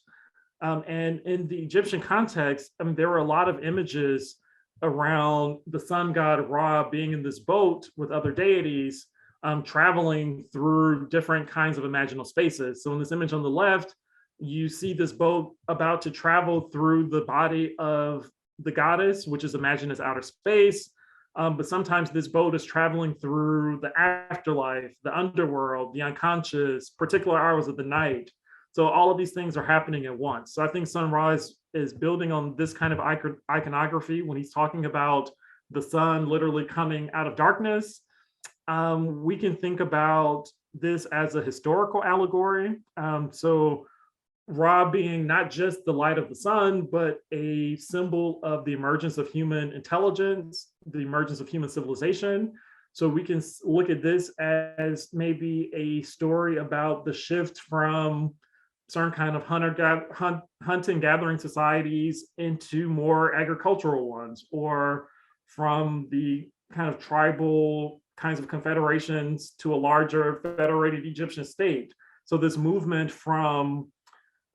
And in the Egyptian context, I mean, there were a lot of images around the sun god Ra being in this boat with other deities, traveling through different kinds of imaginal spaces. So in this image on the left, you see this boat about to travel through the body of the goddess, which is imagined as outer space. But sometimes this boat is traveling through the afterlife, the underworld, the unconscious, particular hours of the night. So all of these things are happening at once. So I think Sun Ra is building on this kind of iconography when he's talking about the sun literally coming out of darkness. We can think about this as a historical allegory. So Ra being not just the light of the sun, but a symbol of the emergence of human intelligence, the emergence of human civilization. So we can look at this as maybe a story about the shift from certain kind of hunting gathering societies into more agricultural ones, or from the kind of tribal kinds of confederations to a larger federated Egyptian state. So this movement from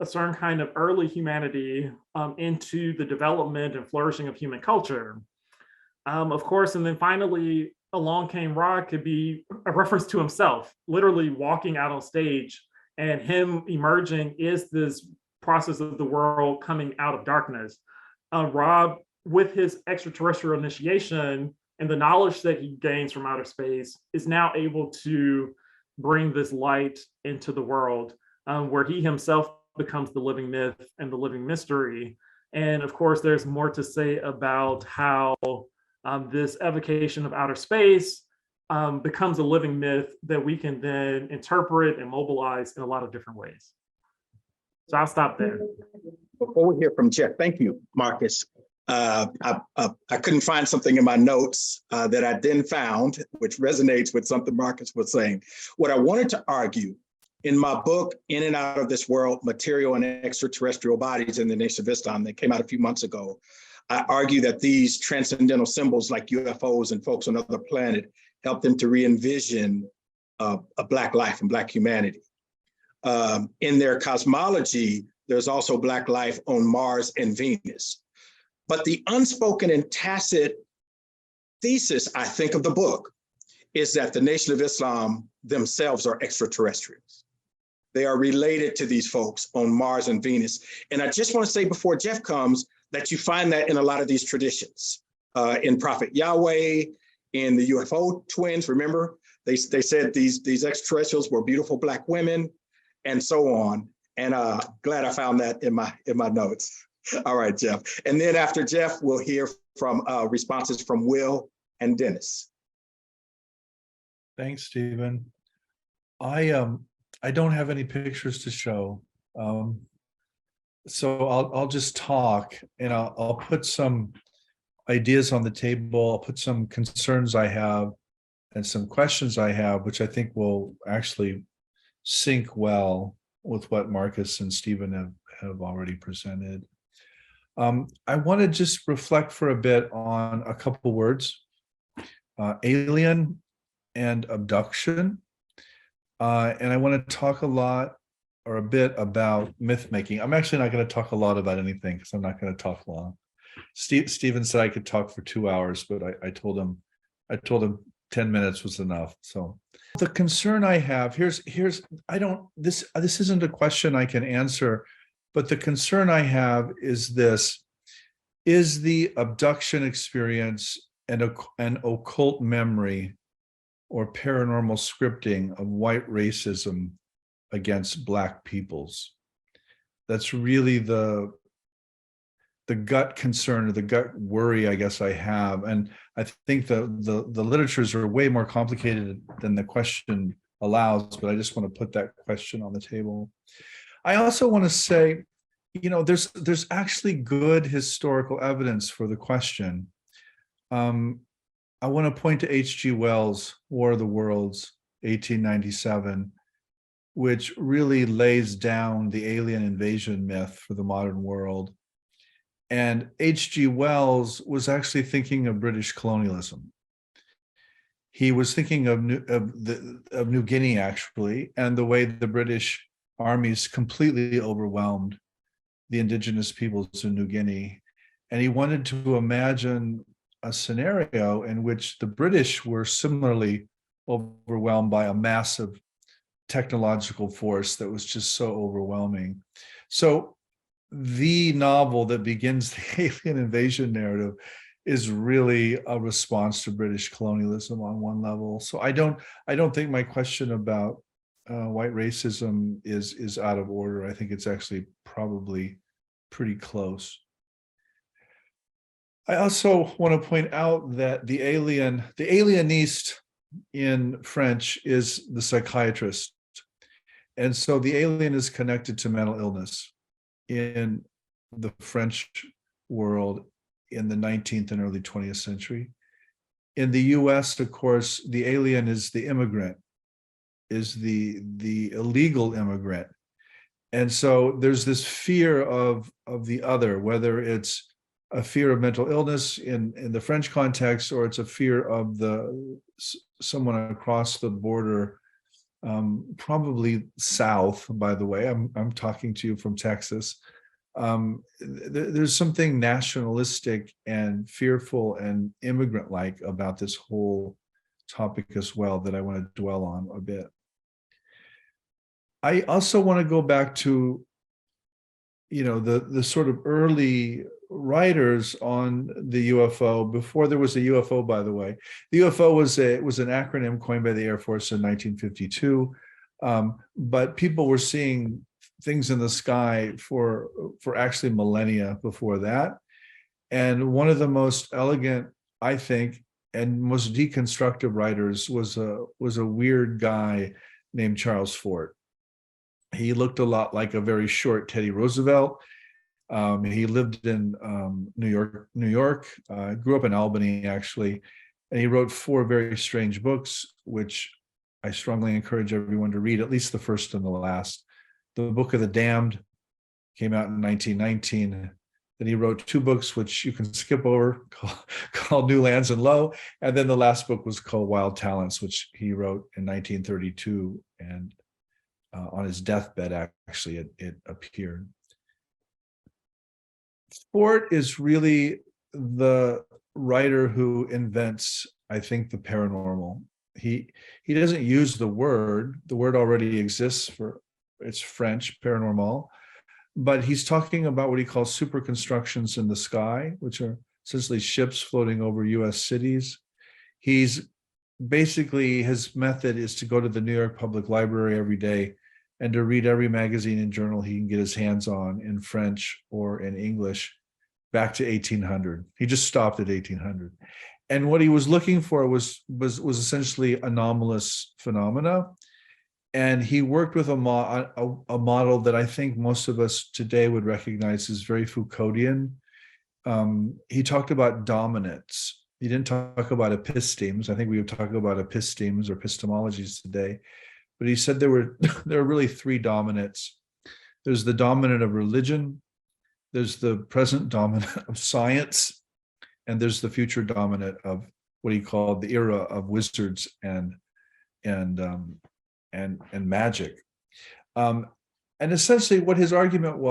a certain kind of early humanity into the development and flourishing of human culture. Of course, and then finally, along came Ra could be a reference to himself, literally walking out on stage, and him emerging is this process of the world coming out of darkness. Ra, with his extraterrestrial initiation and the knowledge that he gains from outer space, is now able to bring this light into the world, where he himself becomes the living myth and the living mystery. And of course, there's more to say about how this evocation of outer space becomes a living myth that we can then interpret and mobilize in a lot of different ways. So I'll stop there. Before we hear from Jeff, thank you, Marques. I couldn't find something in my notes that I then found, which resonates with something Marques was saying. What I wanted to argue in my book, In and Out of This World, Material and Extraterrestrial Bodies in the Nation of Islam, that came out a few months ago, I argue that these transcendental symbols like UFOs and folks on other planet help them to re-envision a Black life and Black humanity. In their cosmology, there's also Black life on Mars and Venus. But the unspoken and tacit thesis, I think, of the book is that the Nation of Islam themselves are extraterrestrials. They are related to these folks on Mars and Venus. And I just want to say before Jeff comes that you find that in a lot of these traditions, in Prophet Yahweh, in the UFO Twins, remember? They said these extraterrestrials were beautiful Black women and so on. And glad I found that in my notes. All right, Jeff. And then after Jeff, we'll hear from responses from Will and Dennis. Thanks, Stephen. I don't have any pictures to show, so I'll just talk, and I'll put some ideas on the table. I'll put some concerns I have and some questions I have, which I think will actually sync well with what Marques and Stephen have already presented. I want to just reflect for a bit on a couple words, alien and abduction. And I want to talk a bit about myth making. I'm actually not going to talk a lot about anything because I'm not going to talk long. Stephen said I could talk for 2 hours, but I told him 10 minutes was enough. So the concern I have, this isn't a question I can answer, but the concern I have is this: is the abduction experience and an occult memory or paranormal scripting of white racism against Black peoples? That's really the gut concern or the gut worry I guess I have. And I think the literatures are way more complicated than the question allows, but I just want to put that question on the table. I also want to say, there's actually good historical evidence for the question. I want to point to H.G. Wells' War of the Worlds, 1897, which really lays down the alien invasion myth for the modern world. And H.G. Wells was actually thinking of British colonialism. He was thinking of New Guinea, actually, and the way the British armies completely overwhelmed the indigenous peoples in New Guinea. And he wanted to imagine a scenario in which the British were similarly overwhelmed by a massive technological force that was just so overwhelming. So the novel that begins the alien invasion narrative is really a response to British colonialism on one level. So I don't think my question about white racism is out of order. I think it's actually probably pretty close. I also want to point out that the alieniste in French is the psychiatrist. And so the alien is connected to mental illness in the French world in the 19th and early 20th century. In the US, of course, the alien is the immigrant, is the illegal immigrant. And so there's this fear of the other, whether it's a fear of mental illness in the French context, or it's a fear of someone across the border, probably south, by the way. I'm talking to you from Texas. There's something nationalistic and fearful and immigrant-like about this whole topic as well that I want to dwell on a bit. I also want to go back to, the sort of early writers on the UFO before there was a UFO, by the way. The UFO was an acronym coined by the Air Force in 1952, but people were seeing things in the sky for actually millennia before that. And one of the most elegant, I think, and most deconstructive writers was a weird guy named Charles Fort. He looked a lot like a very short Teddy Roosevelt. He lived in New York, grew up in Albany, actually, and he wrote 4 very strange books, which I strongly encourage everyone to read, at least the first and the last. The Book of the Damned came out in 1919. Then he wrote 2 books, which you can skip over, called New Lands and Low. And then the last book was called Wild Talents, which he wrote in 1932. And on his deathbed, actually, it appeared. Fort is really the writer who invents, I think, the paranormal. He doesn't use the word. The word already exists it's French, paranormal. But he's talking about what he calls super constructions in the sky, which are essentially ships floating over US cities. He's basically, his method is to go to the New York Public Library every day and to read every magazine and journal he can get his hands on in French or in English back to 1800. He just stopped at 1800. And what he was looking for was essentially anomalous phenomena. And he worked with a model that I think most of us today would recognize as very Foucauldian. He talked about dominance. He didn't talk about epistemes. I think we would talk about epistemes or epistemologies today. But he said there were really 3 dominants. There's the dominant of religion, there's the present dominant of science, and there's the future dominant of what he called the era of wizards and magic. And essentially what his argument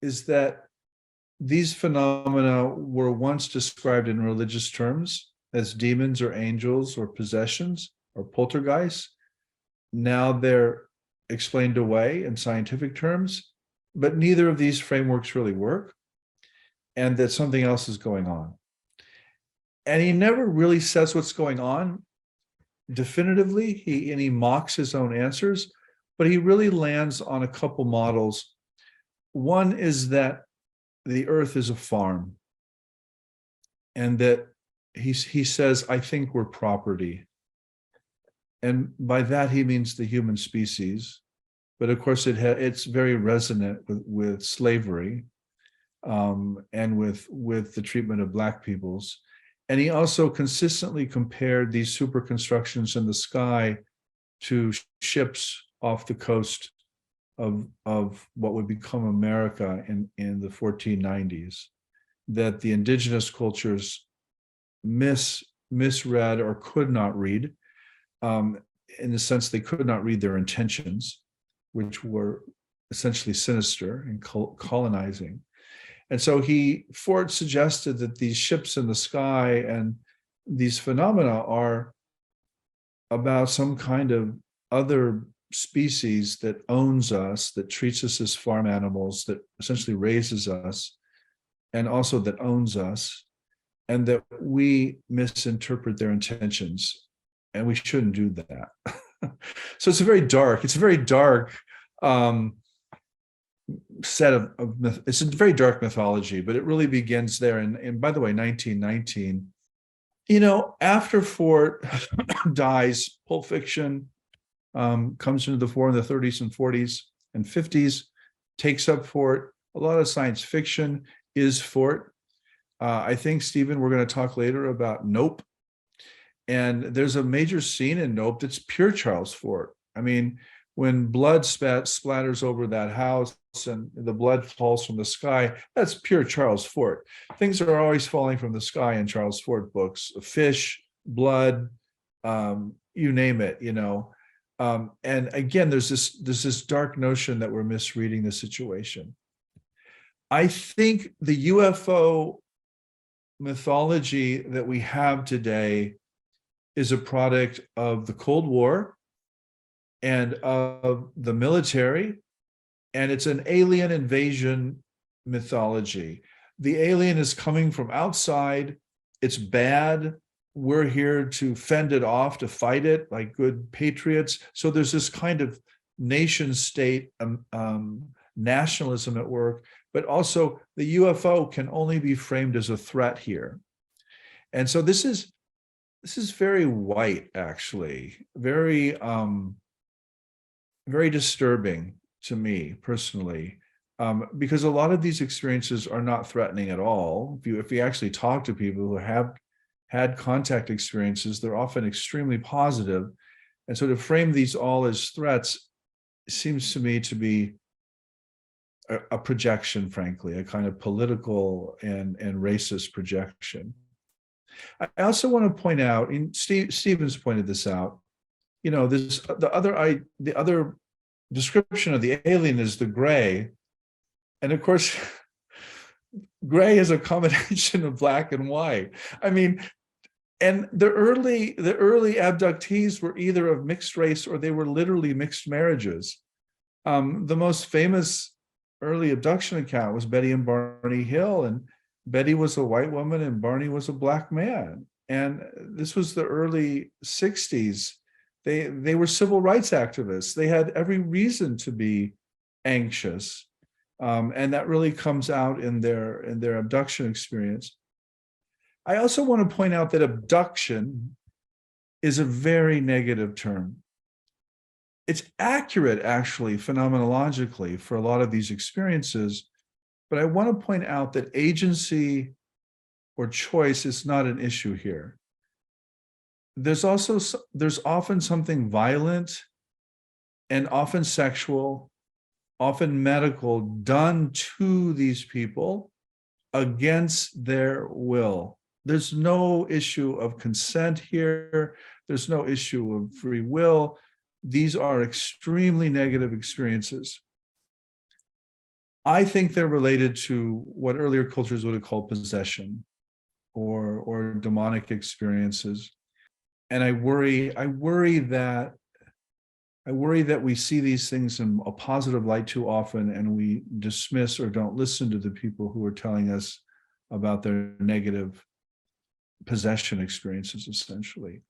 is that these phenomena were once described in religious terms as demons or angels or possessions or poltergeists. Now they're explained away in scientific terms, but neither of these frameworks really work, and that something else is going on. And he never really says what's going on definitively. He mocks his own answers, but he really lands on a couple models. One is that the earth is a farm, and that he says, I think we're property. And by that he means the human species, but of course it's very resonant with slavery and with the treatment of Black peoples. And he also consistently compared these super constructions in the sky to ships off the coast of what would become America in the 1490s, that the indigenous cultures misread or could not read, in the sense they could not read their intentions, which were essentially sinister and colonizing. And so Ford suggested that these ships in the sky and these phenomena are about some kind of other species that owns us, that treats us as farm animals, that essentially raises us, and also that owns us, and that we misinterpret their intentions, and we shouldn't do that. So it's a very dark set of it's a very dark mythology, but it really begins there. And by the way, 1919, after Ford dies, Pulp Fiction comes into the fore in the 30s and 40s and 50s, takes up Ford. A lot of science fiction is Ford. I think, Stephen, we're going to talk later about Nope. And there's a major scene in Nope that's pure Charles Ford. I mean, when blood splatters over that house and the blood falls from the sky, that's pure Charles Ford. Things are always falling from the sky in Charles Ford books: fish, blood, you name it, And again, there's this dark notion that we're misreading the situation. I think the UFO mythology that we have today is a product of the Cold War and of the military, and it's an alien invasion mythology. the alien is coming from outside. It's bad. We're here to fend it off, to fight it like good patriots. So there's this kind of nation state nationalism at work, but also the UFO can only be framed as a threat here. And so this is very white, actually, very very disturbing to me personally, because a lot of these experiences are not threatening at all. If you actually talk to people who have had contact experiences, they're often extremely positive. And so to frame these all as threats seems to me to be a projection, frankly, a kind of political and racist projection. I also want to point out, and Stevens pointed this out, you know, the other description of the alien is the gray. And of course, gray is a combination of black and white. I mean, and the early abductees were either of mixed race or they were literally mixed marriages. The most famous early abduction account was Betty and Barney Hill, and Betty was a white woman and Barney was a black man. And this was the early 60s. They were civil rights activists. They had every reason to be anxious. And that really comes out in their abduction experience. I also want to point out that abduction is a very negative term. It's accurate, actually, phenomenologically for a lot of these experiences, but I want to point out that agency or choice is not an issue here. There's often something violent and often sexual, often medical, done to these people against their will. There's no issue of consent here. There's no issue of free will. These are extremely negative experiences. I think they're related to what earlier cultures would have called possession or demonic experiences. And I worry that we see these things in a positive light too often, and we dismiss or don't listen to the people who are telling us about their negative possession experiences, essentially.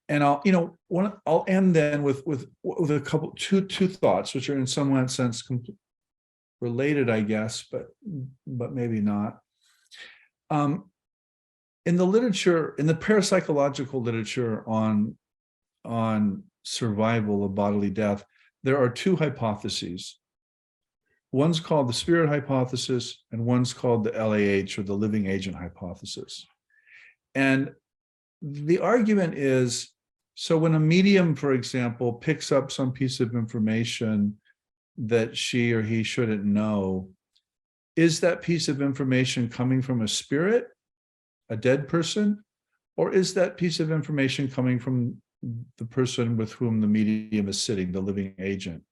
And I'll end then with a couple two thoughts, which are in some sense related, I guess, but maybe not. In the literature, in the parapsychological literature on survival of bodily death, there are two hypotheses. One's called the spirit hypothesis, and one's called the LAH, or the living agent hypothesis. And the argument is, so when a medium, for example, picks up some piece of information that she or he shouldn't know, is that piece of information coming from a spirit, a dead person, or is that piece of information coming from the person with whom the medium is sitting, the living agent?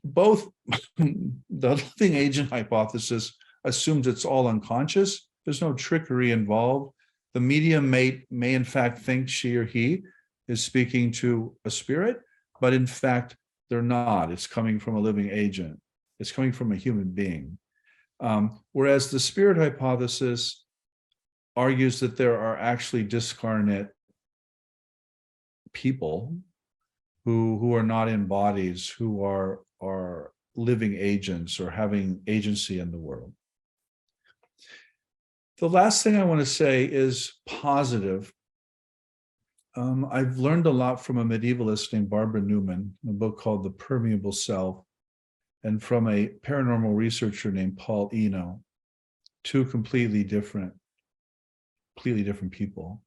Both the living agent hypothesis assumes it's all unconscious. There's no trickery involved. The medium may in fact think she or he is speaking to a spirit, but in fact, they're not. It's coming from a living agent. It's coming from a human being. Whereas the spirit hypothesis argues that there are actually discarnate people who are not in bodies, who are living agents or having agency in the world. The last thing I want to say is positive. I've learned a lot from a medievalist named Barbara Newman, in a book called The Permeable Self, and from a paranormal researcher named Paul Eno, two completely different people.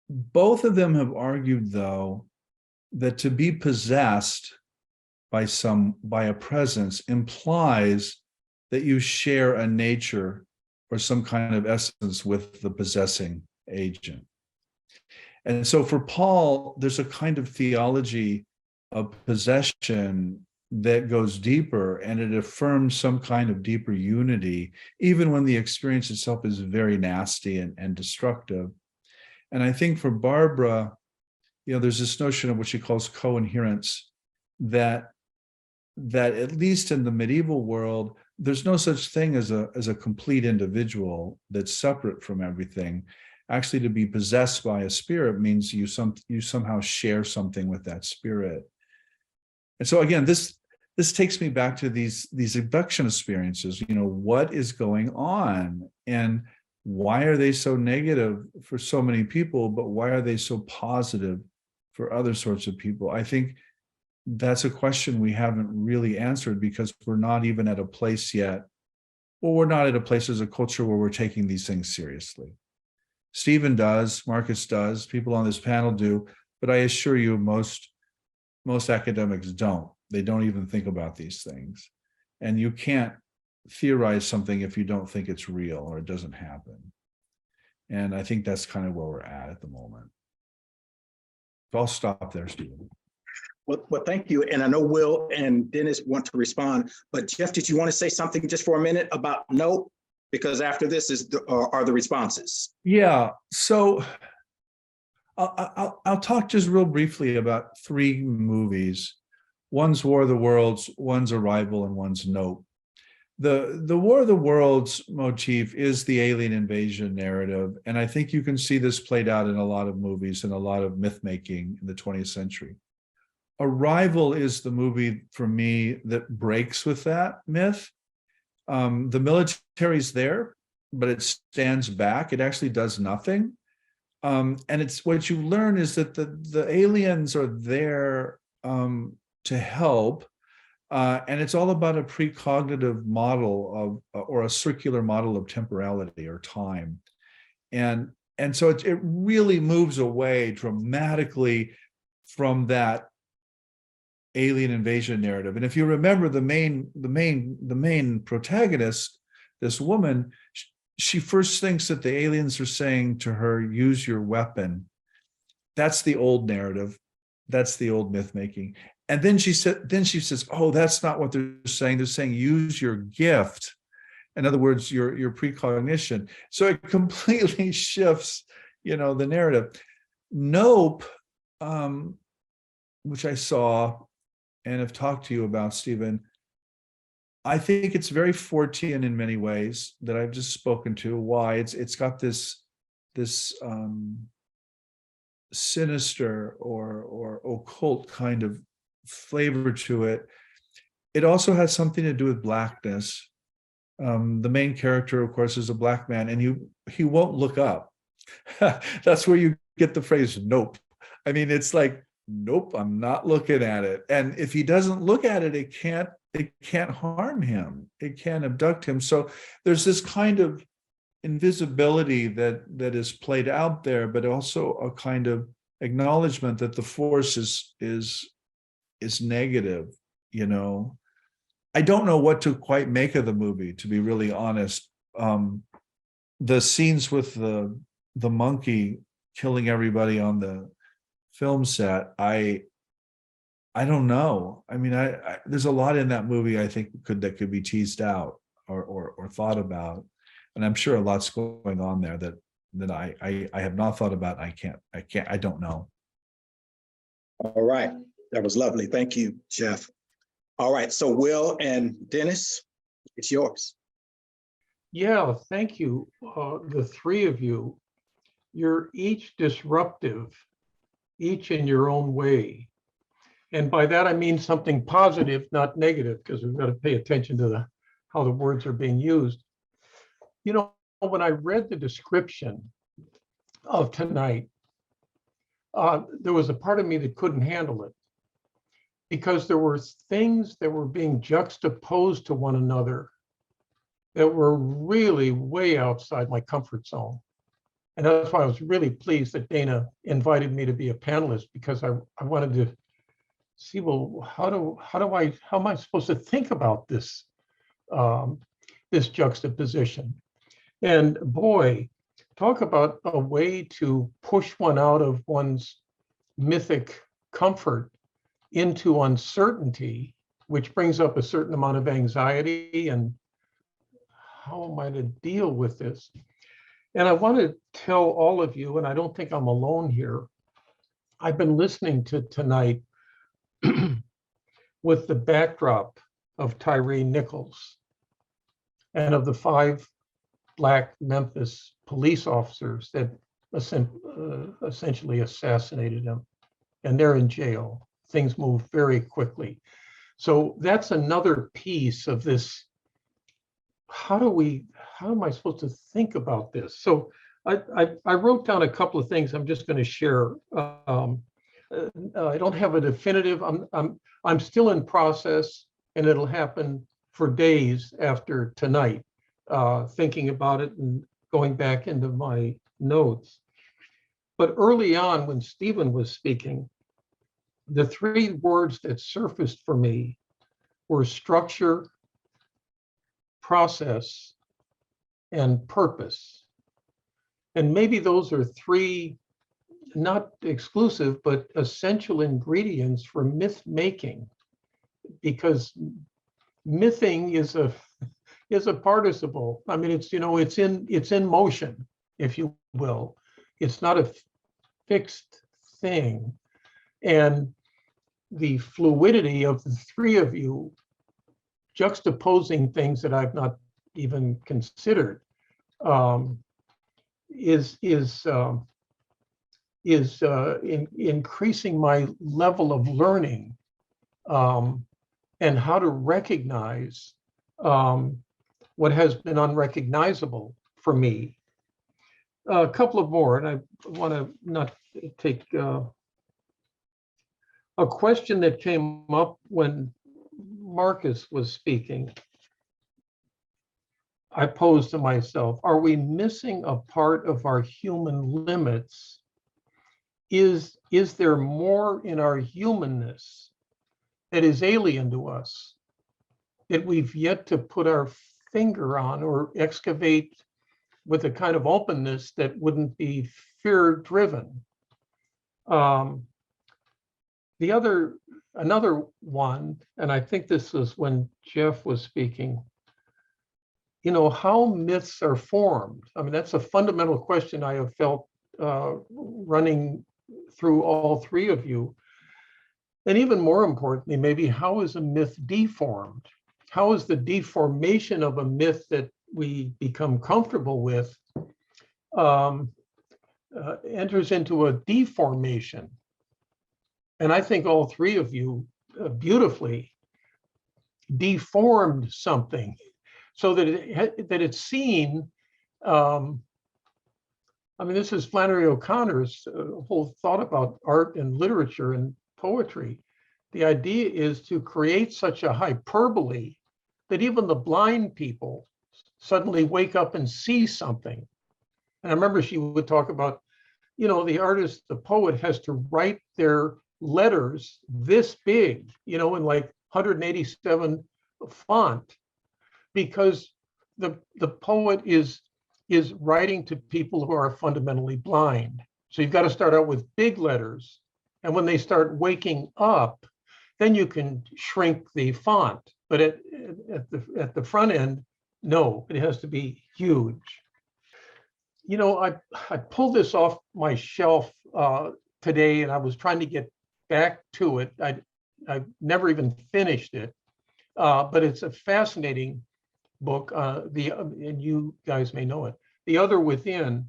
Both of them have argued, though, that to be possessed by a presence implies that you share a nature or some kind of essence with the possessing agent. And so for Paul, there's a kind of theology of possession that goes deeper, and it affirms some kind of deeper unity, even when the experience itself is very nasty and destructive. And I think for Barbara, there's this notion of what she calls coherence, that that at least in the medieval world, there's no such thing as a complete individual that's separate from everything. Actually, to be possessed by a spirit means you somehow share something with that spirit. And so again, this takes me back to these abduction experiences. You know, what is going on, and why are they so negative for so many people, but why are they so positive for other sorts of people? I think that's a question we haven't really answered, because we're not even at a place yet. Well, we're not at a place as a culture where we're taking these things seriously. Stephen does, Marques does, people on this panel do, but I assure you most academics don't. They don't even think about these things. And you can't theorize something if you don't think it's real or it doesn't happen. And I think that's kind of where we're at the moment. So I'll stop there, Stephen. Well, thank you. And I know Will and Dennis want to respond, but Jeff, did you want to say something just for a minute about Nope? Because after this are the responses. Yeah, so I'll talk just real briefly about 3 movies. One's War of the Worlds, one's Arrival, and one's Nope. The War of the Worlds motif is the alien invasion narrative, and I think you can see this played out in a lot of movies and a lot of myth making in the 20th century. Arrival is the movie for me that breaks with that myth. The military's there, but it stands back. It actually does nothing. And it's what you learn is that the aliens are there to help. And it's all about a precognitive model of, or a circular model of temporality or time. And so it really moves away dramatically from that alien invasion narrative. And if you remember the main protagonist, this woman, she first thinks that the aliens are saying to her, use your weapon. That's the old narrative. That's the old myth making. And then she says, oh, that's not what they're saying. They're saying, use your gift. In other words, your precognition. So it completely shifts, the narrative. Nope, which I saw and have talked to you about, Stephen, I think it's very Fortean in many ways that I've just spoken to. Why? It's got this sinister or occult kind of flavor to it. It also has something to do with blackness. The main character, of course, is a black man, and he won't look up. That's where you get the phrase "nope." I mean, it's like, nope, I'm not looking at it. And if he doesn't look at it, it can't harm him. It can't abduct him. So there's this kind of invisibility that is played out there, but also a kind of acknowledgement that the force is negative. I don't know what to quite make of the movie, to be really honest. The scenes with the monkey killing everybody on the film set, I don't know. I mean, I there's a lot in that movie I think that could be teased out or thought about, and I'm sure a lot's going on there that I have not thought about. I don't know. All right, that was lovely. Thank you, Jeff. All right, so Will and Dennis, it's yours. Yeah, thank you, the 3 of you. You're each disruptive, each in your own way. And by that, I mean something positive, not negative, because we've got to pay attention to how the words are being used. When I read the description of tonight, there was a part of me that couldn't handle it, because there were things that were being juxtaposed to one another that were really way outside my comfort zone. And that's why I was really pleased that Dana invited me to be a panelist, because I wanted to see, well, how am I supposed to think about this, this juxtaposition? And boy, talk about a way to push one out of one's mythic comfort into uncertainty, which brings up a certain amount of anxiety and how am I to deal with this? And I want to tell all of you, and I don't think I'm alone here, I've been listening to tonight. When with the backdrop of Tyree Nichols and of the 5 Black Memphis police officers that essentially assassinated him. And they're in jail. Things move very quickly. So that's another piece of this. How am I supposed to think about this? So I wrote down a couple of things I'm just going to share. I don't have a definitive. I'm still in process, and it'll happen for days after tonight, thinking about it and going back into my notes. But early on, when Stephen was speaking, the 3 words that surfaced for me were structure, process, and purpose. And maybe those are 3, not exclusive, but essential ingredients for myth making, because mything is a participle. I mean, it's in motion, if you will. It's not a fixed thing. And the fluidity of the 3 of you juxtaposing things that I've not even considered is increasing my level of learning and how to recognize what has been unrecognizable for me. A couple of more, and I want to not take a question that came up when Marques was speaking. I posed to myself, are we missing a part of our human limits? Is there more in our humanness that is alien to us that we've yet to put our finger on or excavate with a kind of openness that wouldn't be fear-driven? Another one, and I think this was when Jeff was speaking, how myths are formed. I mean, that's a fundamental question I have felt running through all 3 of you. And even more importantly, maybe how is a myth deformed? How is the deformation of a myth that we become comfortable with enters into a deformation? And I think all 3 of you beautifully deformed something so that it's seen. I mean, this is Flannery O'Connor's whole thought about art and literature and poetry. The idea is to create such a hyperbole that even the blind people suddenly wake up and see something. And I remember she would talk about, the artist, the poet has to write their letters this big, in like 187 font, because the poet is writing to people who are fundamentally blind. So you've got to start out with big letters. And when they start waking up, then you can shrink the font. But at the front end, no, it has to be huge. I pulled this off my shelf today, and I was trying to get back to it. I never even finished it, but it's a fascinating book. And you guys may know it, The Other Within.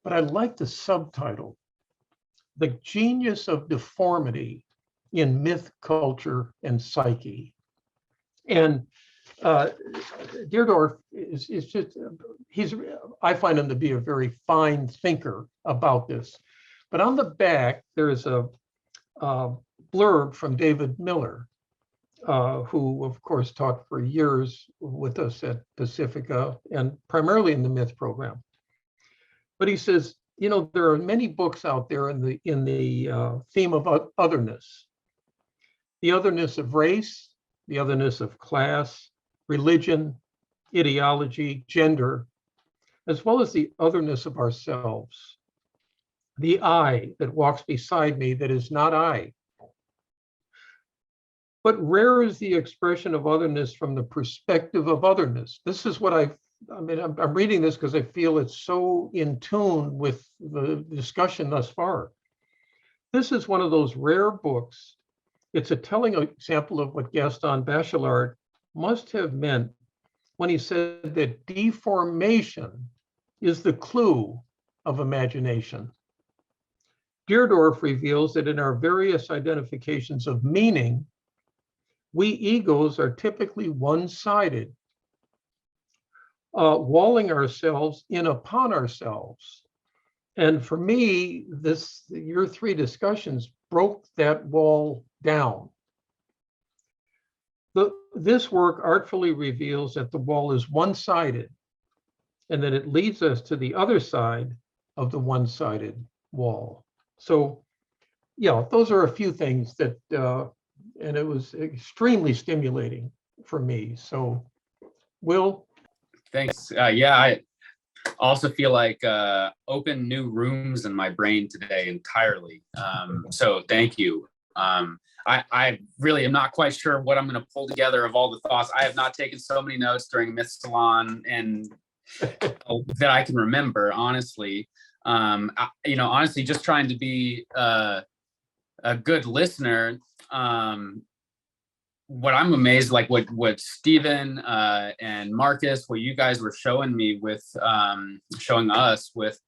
But I like the subtitle, The Genius of Deformity in Myth, Culture, and Psyche. And Deardorff is just, I find him to be a very fine thinker about this. But on the back, there is a blurb from David Miller, who of course taught for years with us at Pacifica and primarily in the Myth program. But he says, there are many books out there in the theme of otherness. The otherness of race, the otherness of class, religion, ideology, gender, as well as the otherness of ourselves. The I that walks beside me that is not I. But rare is the expression of otherness from the perspective of otherness. This is what I'm reading this because I feel it's so in tune with the discussion thus far. This is one of those rare books It's a telling example of what Gaston Bachelard must have meant when he said that deformation is the clue of imagination. Deardorff reveals that in our various identifications of meaning, we egos are typically one-sided, walling ourselves in upon ourselves. And for me, your three discussions broke that wall down. This work artfully reveals that the wall is one-sided and that it leads us to the other side of the one-sided wall. So, yeah, those are a few things that, and it was extremely stimulating for me. So, Will? Thanks. Yeah, I also feel like open new rooms in my brain today entirely. So thank you. I really am not quite sure what I'm going to pull together of all the thoughts. I have not taken so many notes during Myth Salon and that I can remember, honestly. Honestly, just trying to be a good listener. What I'm amazed, like what Stephen and Marcus, what you guys were showing me with, showing us with,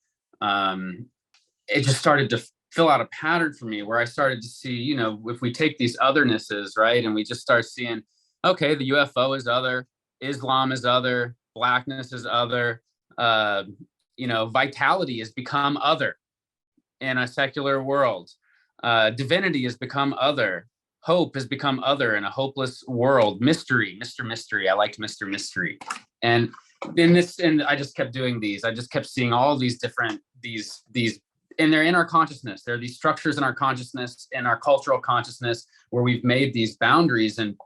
it just started to fill out a pattern for me where I started to see, if we take these othernesses, right, and we just start seeing, okay, the UFO is other, Islam is other, blackness is other, vitality has become other in a secular world. Divinity has become other. Hope has become other in a hopeless world. Mystery, Mr. Mystery. I liked Mr. Mystery. And I just kept doing these. I just kept seeing all these different, these, and they're in our consciousness. There are these structures in our consciousness, in our cultural consciousness, where we've made these boundaries. And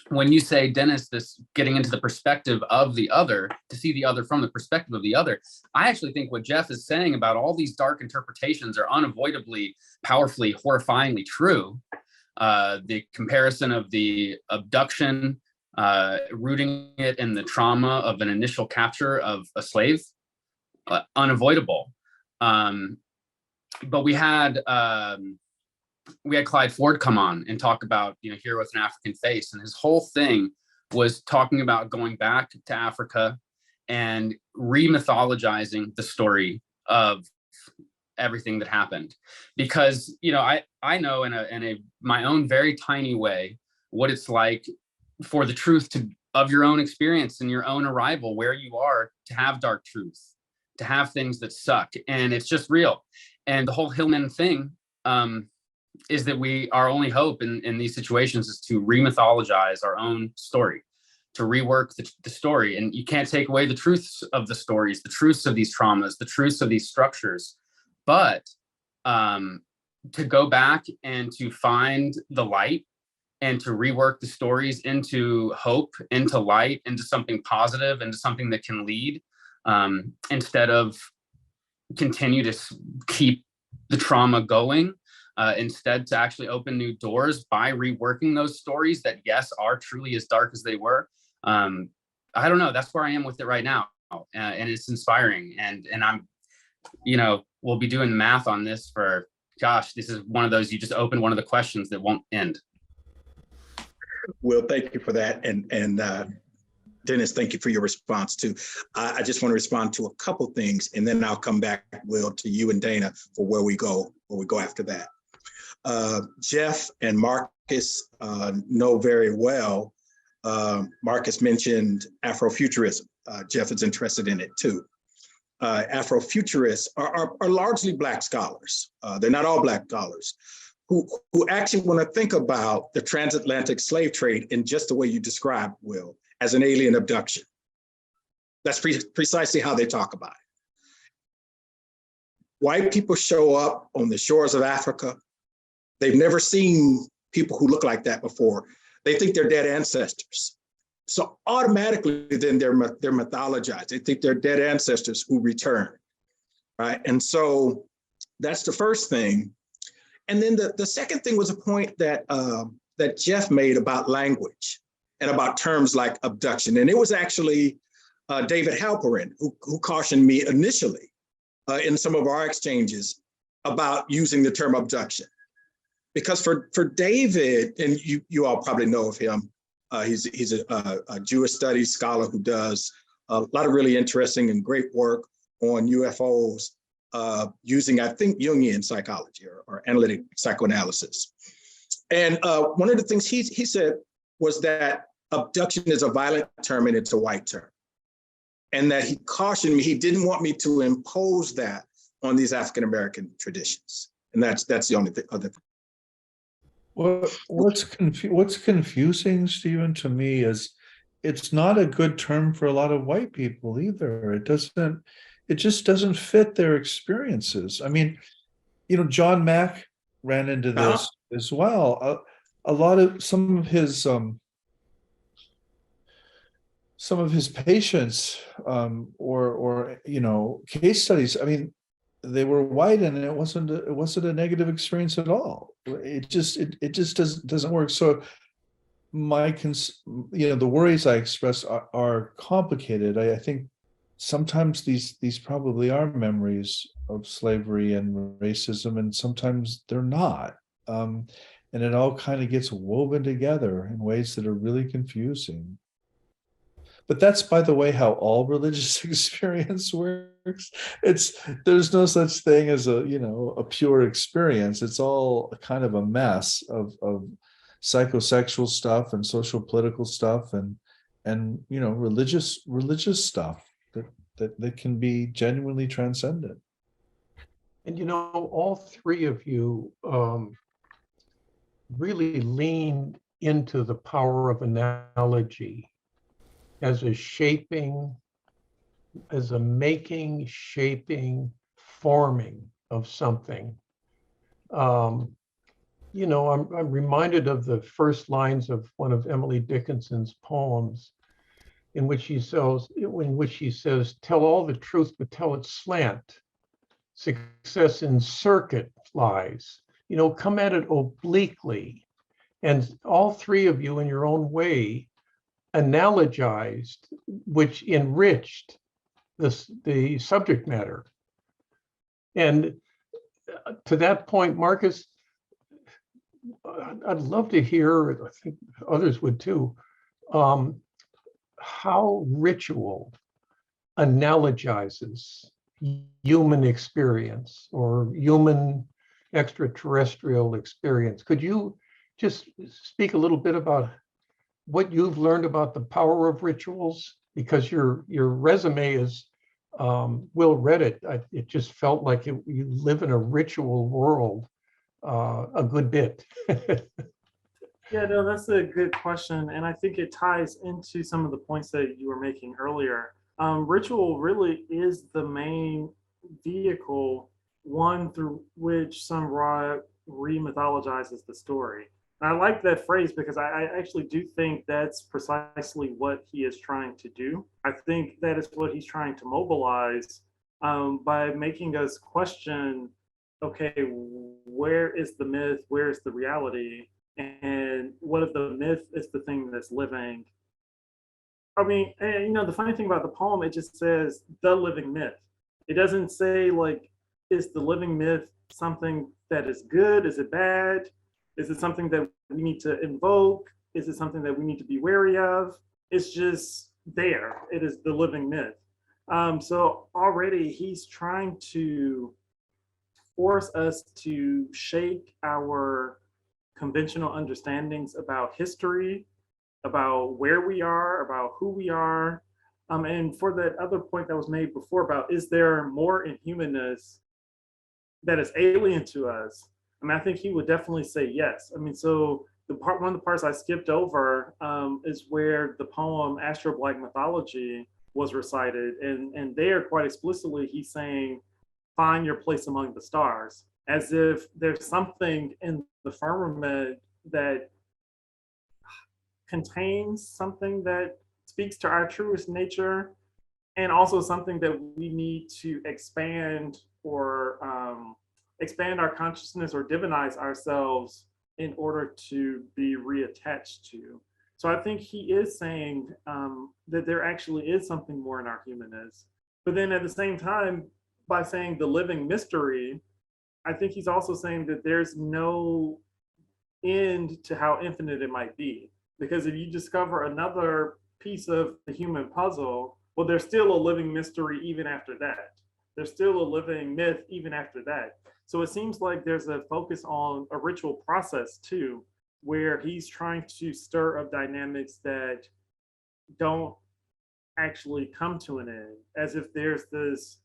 when you say, Dennis, this getting into the perspective of the other, to see the other from the perspective of the other, I actually think what Jeff is saying about all these dark interpretations are unavoidably, powerfully, horrifyingly true. The comparison of the abduction, rooting it in the trauma of an initial capture of a slave, unavoidable. But we had Clyde Ford come on and talk about, Here with an African Face. And his whole thing was talking about going back to Africa and re-mythologizing the story of everything that happened. Because, I know in my own very tiny way, what it's like for the truth of your own experience and your own arrival, where you are, to have dark truth, to have things that suck. And it's just real. And the whole Hillman thing is that our only hope in these situations is to re-mythologize our own story, to rework the story. And you can't take away the truths of the stories, the truths of these traumas, the truths of these structures. But to go back and to find the light and to rework the stories into hope, into light, into something positive, into something that can lead, instead of continue to keep the trauma going, instead to actually open new doors by reworking those stories that, yes, are truly as dark as they were. I don't know. That's where I am with it right now. And it's inspiring. And I'm, we'll be doing the math on this for, gosh, this is one of those, you just open one of the questions that won't end. Well, thank you for that. And Dennis, thank you for your response too. I just want to respond to a couple things, and then I'll come back, Will, to you and Dana for where we go after that. Jeff and Marcus know very well. Marcus mentioned Afrofuturism. Jeff is interested in it too. Afrofuturists are largely Black scholars. They're not all Black scholars who actually want to think about the transatlantic slave trade in just the way you described, Will, as an alien abduction. That's precisely how they talk about it. White people show up on the shores of Africa. They've never seen people who look like that before. They think they're dead ancestors. So automatically then they're mythologized. They think they're dead ancestors who return, right? And so that's the first thing. And then the second thing was a point that that Jeff made about language and about terms like abduction. And it was actually David Halperin who cautioned me initially in some of our exchanges about using the term abduction. because for David, and you all probably know of him, he's a Jewish studies scholar who does a lot of really interesting and great work on UFOs using, I think, Jungian psychology or analytic psychoanalysis. And one of the things he said was that abduction is a violent term and it's a white term. And that he cautioned me, he didn't want me to impose that on these African-American traditions. And that's the only other thing. Well, what's confusing, Stephen, to me is it's not a good term for a lot of white people either. It just doesn't fit their experiences. I mean, John Mack ran into this as well. A lot of some of his patients or case studies, I mean, they were white and it wasn't a negative experience at all. It just doesn't work. So the worries I express are complicated. I think sometimes these probably are memories of slavery and racism, and sometimes they're not. And it all kind of gets woven together in ways that are really confusing. But that's, by the way, how all religious experience works. There's no such thing as a pure experience. It's all kind of a mess of psychosexual stuff and social political stuff and religious stuff that can be genuinely transcendent. And all three of you really lean into the power of analogy as a shaping, as a making, shaping, forming of something. I'm reminded of the first lines of one of Emily Dickinson's poems, in which she says, "Tell all the truth, but tell it slant. Success in circuit lies. Come at it obliquely." And all three of you, in your own way, analogized, which enriched the subject matter. And to that point, Marques, I'd love to hear, I think others would too, how ritual analogizes human experience or human extraterrestrial experience. Could you just speak a little bit about what you've learned about the power of rituals? Because your resume is, Will read it, it just felt like you live in a ritual world a good bit. Yeah, no, that's a good question. And I think it ties into some of the points that you were making earlier. Ritual really is the main vehicle, one through which Sun Ra re-mythologizes the story. And I like that phrase because I actually do think that's precisely what he is trying to do. I think that is what he's trying to mobilize by making us question, okay, where is the myth? Where is the reality? And what if the myth is the thing that's living? I mean, and, the funny thing about the poem, it just says the living myth. It doesn't say like, is the living myth something that is good? Is it bad? Is it something that we need to invoke? Is it something that we need to be wary of? It's just there. It is the living myth. So already he's trying to force us to shake our conventional understandings about history, about where we are, about who we are. And for that other point that was made before about, is there more in humanness that is alien to us? I mean, I think he would definitely say yes. I mean, so one of the parts I skipped over is where the poem Astro Black Mythology was recited. And there quite explicitly, he's saying, find your place among the stars, as if there's something in the firmament that contains something that speaks to our truest nature, and also something that we need to expand or expand our consciousness or divinize ourselves in order to be reattached to. So I think he is saying that there actually is something more in our humanness. But then at the same time, by saying the living mystery, I think he's also saying that there's no end to how infinite it might be. Because if you discover another piece of the human puzzle, well, there's still a living mystery even after that. There's still a living myth even after that. So it seems like there's a focus on a ritual process too, where he's trying to stir up dynamics that don't actually come to an end, as if there's this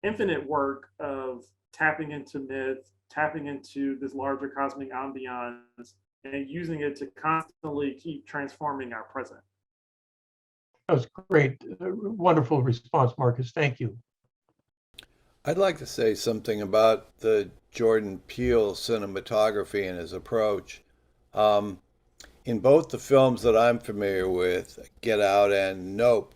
infinite work of tapping into myth, tapping into this larger cosmic ambiance, and using it to constantly keep transforming our present. That was great. Wonderful response, Marcus. Thank you. I'd like to say something about the Jordan Peele cinematography and his approach. In both the films that I'm familiar with, Get Out and Nope,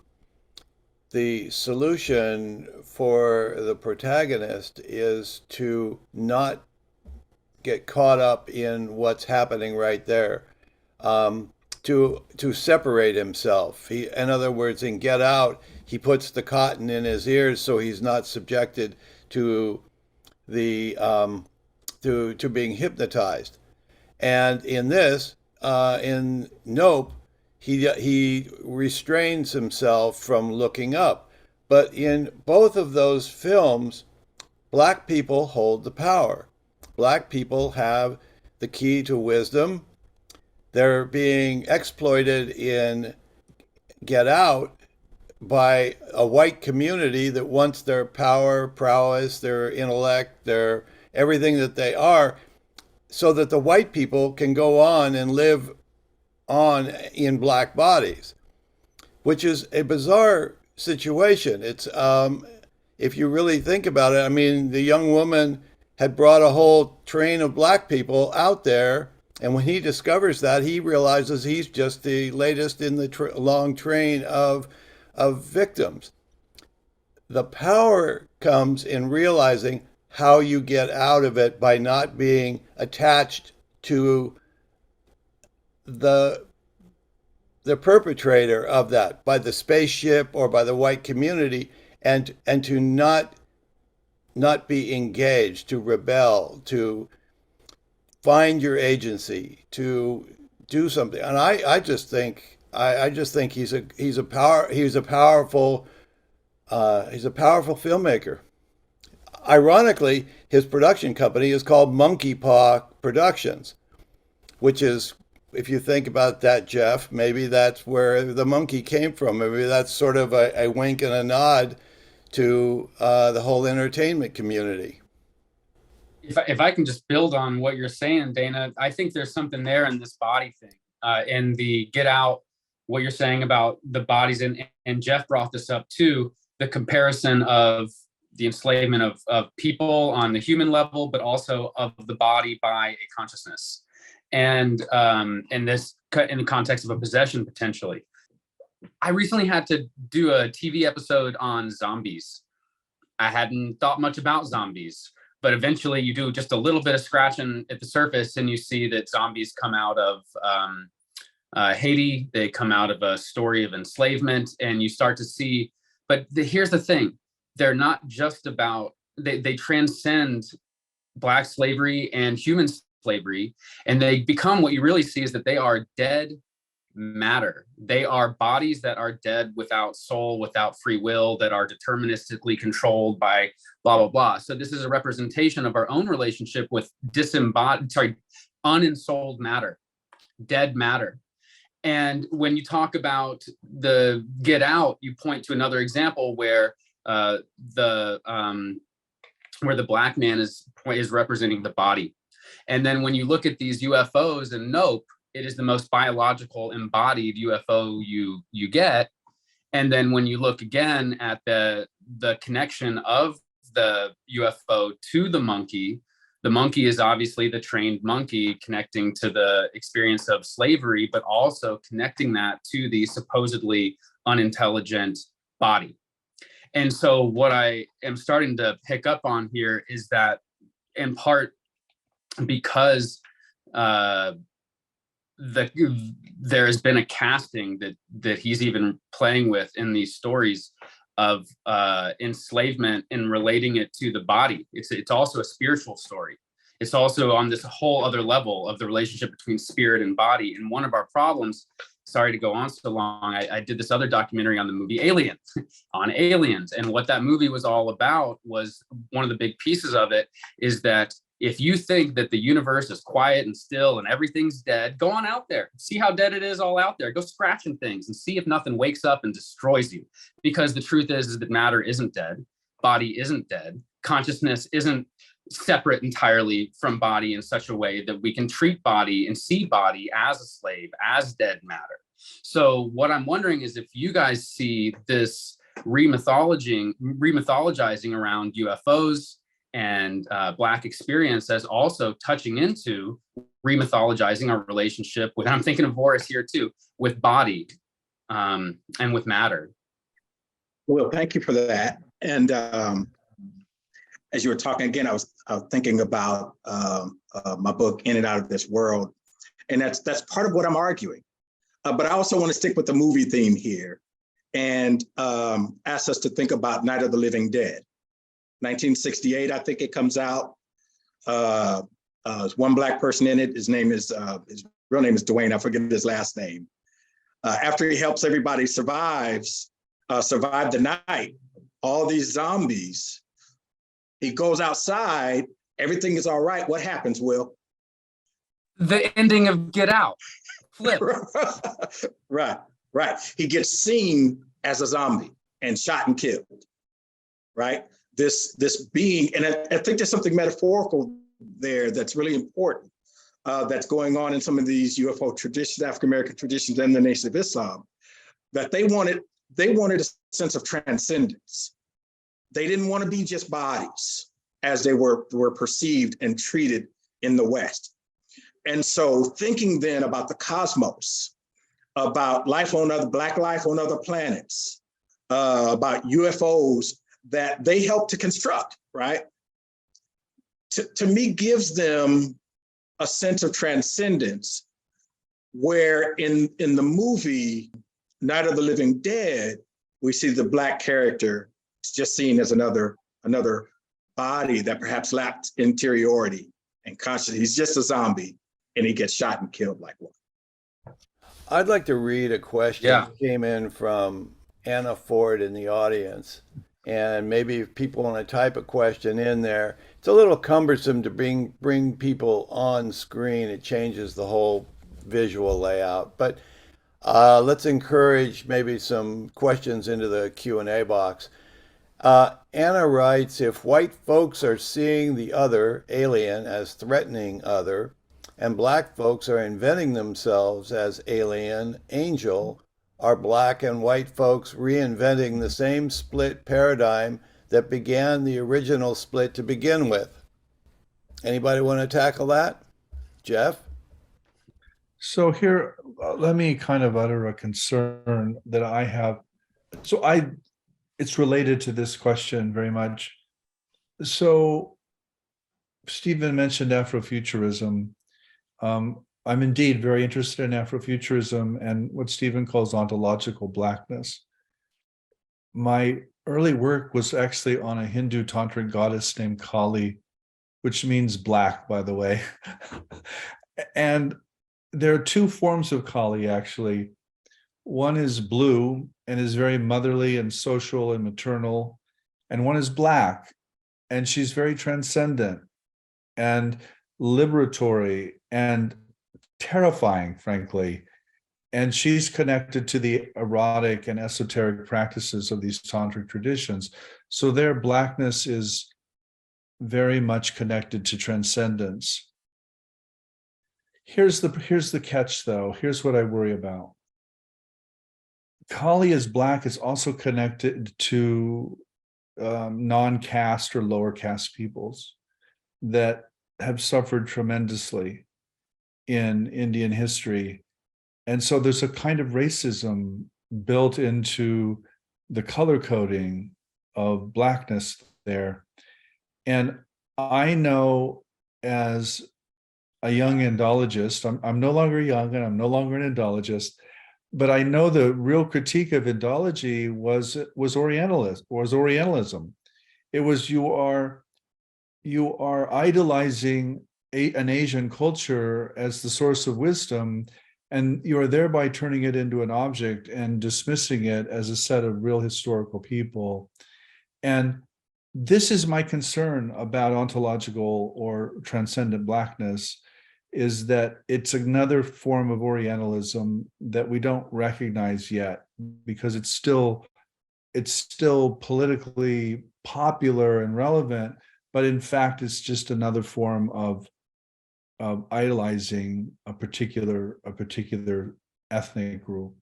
the solution for the protagonist is to not get caught up in what's happening right there, to separate himself. In other words, in Get Out, he puts the cotton in his ears so he's not subjected to the to being hypnotized. And in this, in Nope, he restrains himself from looking up. But in both of those films, Black people hold the power. Black people have the key to wisdom. They're being exploited in Get Out by a white community that wants their power, prowess, their intellect, their everything that they are, so that the white people can go on and live on in black bodies, which is a bizarre situation. It's if you really think about it, I mean, the young woman had brought a whole train of black people out there, and when he discovers that, he realizes he's just the latest in the long train of victims. The power comes in realizing how you get out of it by not being attached to the perpetrator of that, by the spaceship or by the white community, and to not be engaged, to rebel, to find your agency, to do something. And I just think he's a powerful filmmaker. Ironically, his production company is called Monkey Paw Productions, which is, if you think about that, Jeff, maybe that's where the monkey came from. Maybe that's sort of a wink and a nod to the whole entertainment community. If I can just build on what you're saying, Dana, I think there's something there in this body thing, in the Get Out, what you're saying about the bodies, and Jeff brought this up too, the comparison of the enslavement of people on the human level, but also of the body by a consciousness. And in the context of a possession, potentially. I recently had to do a TV episode on zombies. I hadn't thought much about zombies, but eventually you do just a little bit of scratching at the surface and you see that zombies come out of Haiti. They come out of a story of enslavement, and you start to see, but here's the thing. They're not just about, they transcend Black slavery and human slavery, and they become, what you really see is that they are dead matter. They are bodies that are dead, without soul, without free will, that are deterministically controlled by blah, blah, blah. So this is a representation of our own relationship with unensouled matter, dead matter. And when you talk about the Get Out, you point to another example where the Black man is representing the body. And then when you look at these UFOs and Nope, it is the most biological embodied UFO you get. And then when you look again at the connection of the UFO to the monkey is obviously the trained monkey connecting to the experience of slavery, but also connecting that to the supposedly unintelligent body. And so what I am starting to pick up on here is that, in part because there has been a casting that he's even playing with in these stories of enslavement and relating it to the body. It's also a spiritual story. it's also on this whole other level of the relationship between spirit and body. And one of our problems, sorry to go on so long, I did this other documentary on the movie Alien, on aliens. And what that movie was all about was, one of the big pieces of it is that if you think that the universe is quiet and still and everything's dead, go on out there. See how dead it is all out there. Go scratching things and see if nothing wakes up and destroys you. Because the truth is that matter isn't dead. Body isn't dead. Consciousness isn't separate entirely from body in such a way that we can treat body and see body as a slave, as dead matter. So what I'm wondering is if you guys see this remythologizing around UFOs and Black experience as also touching into remythologizing our relationship with, I'm thinking of Boris here too, with body and with matter. Well, thank you for that. And as you were talking again, I was thinking about my book, In and Out of This World. And that's part of what I'm arguing. But I also want to stick with the movie theme here and ask us to think about Night of the Living Dead. 1968, I think it comes out. There's one Black person in it. His real name is Dwayne. I forget his last name. After he helps everybody survive the night, all these zombies, he goes outside, everything is all right. What happens, Will? The ending of Get Out. Flip. Right. He gets seen as a zombie and shot and killed, right? This being, and I think there's something metaphorical there that's really important that's going on in some of these UFO traditions, African-American traditions, and the Nation of Islam, that they wanted a sense of transcendence. They didn't want to be just bodies as they were perceived and treated in the West. And so thinking then about the cosmos, about life on Black life on other planets, about UFOs that they help to construct, right? To me, gives them a sense of transcendence, where in the movie Night of the Living Dead, we see the Black character just seen as another body that perhaps lacked interiority and consciousness. He's just a zombie, and he gets shot and killed like one. I'd like to read a question that came in from Anna Ford in the audience. And maybe if people want to type a question in there, it's a little cumbersome to bring people on screen. It changes the whole visual layout. But let's encourage maybe some questions into the Q&A box. Anna writes, if white folks are seeing the other, alien, as threatening other, and Black folks are inventing themselves as alien, angel, are Black and white folks reinventing the same split paradigm that began the original split to begin with? Anybody want to tackle that? Jeff? So here, let me kind of utter a concern that I have. It's related to this question very much. So Stephen mentioned Afrofuturism. I'm indeed very interested in Afrofuturism and what Stephen calls ontological Blackness. My early work was actually on a Hindu tantric goddess named Kali, which means black, by the way. And there are two forms of Kali, actually. One is blue and is very motherly and social and maternal, and one is Black, and she's very transcendent and liberatory and terrifying, frankly. And she's connected to the erotic and esoteric practices of these tantric traditions. So their Blackness is very much connected to transcendence. Here's the catch, though. Here's what I worry about. Kali as Black is also connected to non-caste or lower caste peoples that have suffered tremendously in Indian history. And so there's a kind of racism built into the color coding of Blackness there. And I know as a young Indologist, I'm no longer young and I'm no longer an Indologist, but I know the real critique of Indology was Orientalism. It was you are idolizing an Asian culture as the source of wisdom, and you are thereby turning it into an object and dismissing it as a set of real historical people. And this is my concern about ontological or transcendent blackness, is that it's another form of Orientalism that we don't recognize yet, because it's still politically popular and relevant, but in fact, it's just another form of idolizing a particular ethnic group.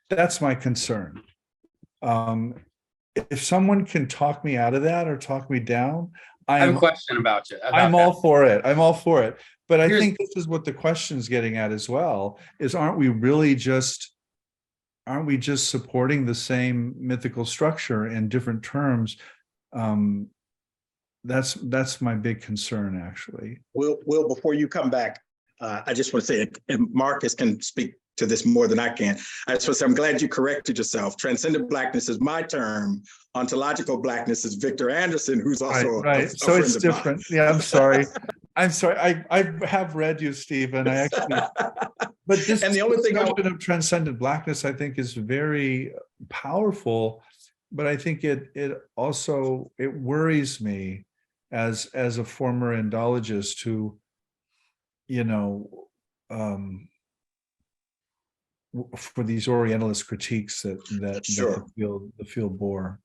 That's my concern. If someone can talk me out of that or talk me down, I have a question about you. I'm all for it. I'm all for it. But I Here's- think this is what the question's getting at as well, is aren't we just supporting the same mythical structure in different terms? That's my big concern, actually. Will, before you come back, I just want to say, and Marques can speak to this more than I can. I just want to say, I'm glad you corrected yourself. Transcendent blackness is my term. Ontological blackness is Victor Anderson, who's also right. a So it's friend of mine. different. Yeah, I'm sorry. I'm sorry. I have read you, Stephen. I actually, but this And the only thing discussion of transcendent blackness, I think, is very powerful. But I think it also worries me as a former Indologist who, for these Orientalist critiques that Sure. the field bore.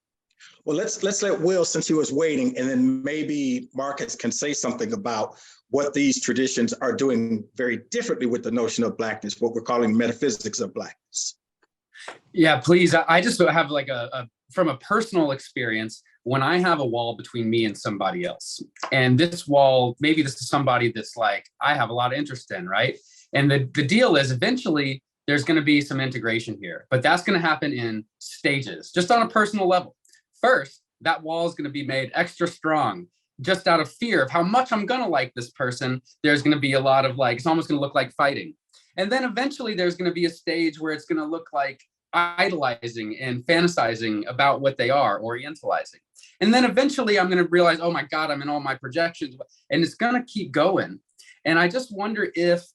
Well, let's let Will, since he was waiting, and then maybe Marques can say something about what these traditions are doing very differently with the notion of blackness, what we're calling metaphysics of blackness. Yeah, please. I just have like from a personal experience, when I have a wall between me and somebody else, and this wall, maybe this is somebody that's like, I have a lot of interest in, right? And the deal is eventually there's going to be some integration here, but that's going to happen in stages, just on a personal level. First, that wall is going to be made extra strong, just out of fear of how much I'm going to like this person. There's going to be a lot of like, it's almost going to look like fighting. And then eventually there's going to be a stage where it's going to look like idolizing and fantasizing about what they are, orientalizing. And then eventually I'm going to realize, oh my God, I'm in all my projections, and it's going to keep going. And I just wonder if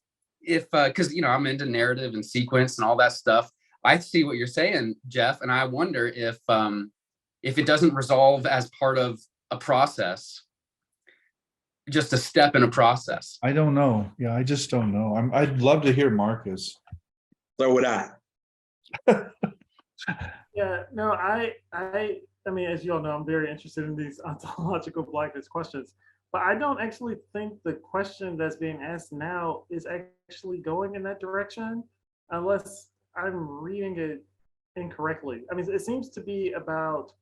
because I'm into narrative and sequence and all that stuff. I see what you're saying, Jeff, and I wonder if it doesn't resolve as part of a process, just a step in a process. I don't know. Yeah, I just don't know. I'd love to hear Marques. So would I. Yeah, no, I mean, as you all know, I'm very interested in these ontological blackness questions, but I don't actually think the question that's being asked now is actually going in that direction, unless I'm reading it incorrectly. I mean, it seems to be about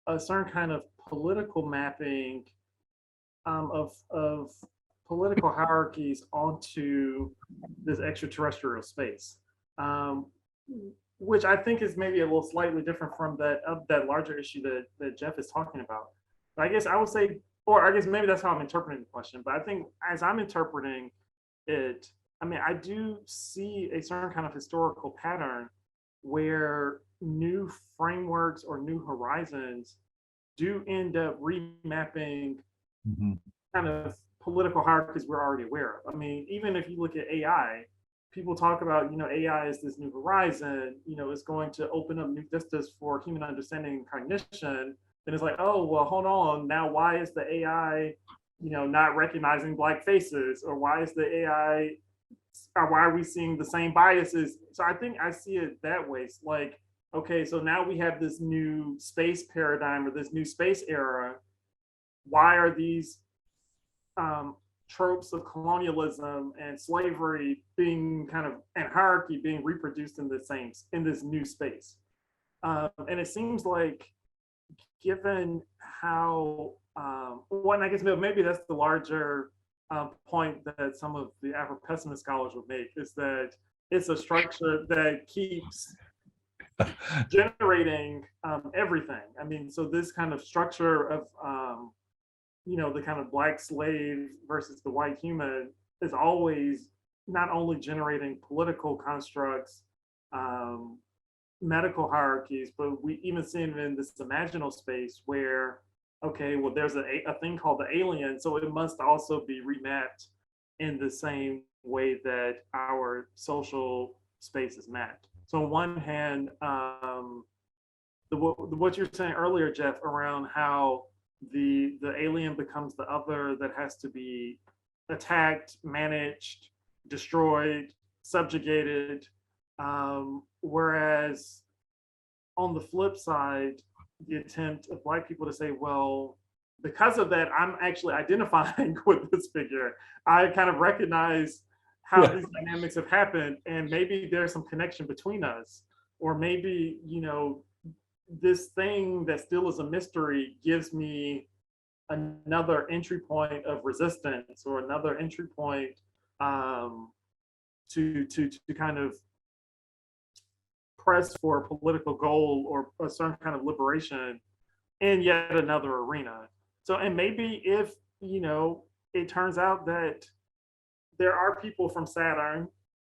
a certain kind of political mapping of political hierarchies onto this extraterrestrial space. Which I think is maybe a little slightly different from that larger issue that Jeff is talking about. But I guess I would say, or I guess maybe that's how I'm interpreting the question. But I think as I'm interpreting it, I mean, I do see a certain kind of historical pattern where new frameworks or new horizons do end up remapping kind of political hierarchies we're already aware of. I mean, even if you look at AI, people talk about, AI is this new horizon, it's going to open up new vistas for human understanding and cognition. Then it's like, oh, well, hold on. Now, why is the AI, not recognizing Black faces? Or why is the AI, or why are we seeing the same biases? So I think I see it that way. It's like, okay, so now we have this new space paradigm or this new space era. Why are these tropes of colonialism and slavery being and hierarchy being reproduced in this new space? And it seems like, given how, and I guess maybe that's the larger point that some of the Afro-pessimist scholars would make, is that it's a structure that keeps generating everything. I mean, so this kind of structure of the kind of Black slave versus the white human is always not only generating political constructs, medical hierarchies, but we even see it in this imaginal space where, okay, well, there's a thing called the alien, so it must also be remapped in the same way that our social space is mapped. So on one hand, what you're saying earlier, Jeff, around how the alien becomes the other that has to be attacked, managed, destroyed, subjugated, whereas on the flip side, the attempt of Black people to say, well, because of that, I'm actually identifying with this figure. I kind of recognize how these dynamics have happened, and maybe there's some connection between us, or maybe, you know, this thing that still is a mystery gives me another entry point of resistance, or another entry point to kind of press for a political goal or a certain kind of liberation in yet another arena. So, and maybe if, you know, it turns out that there are people from Saturn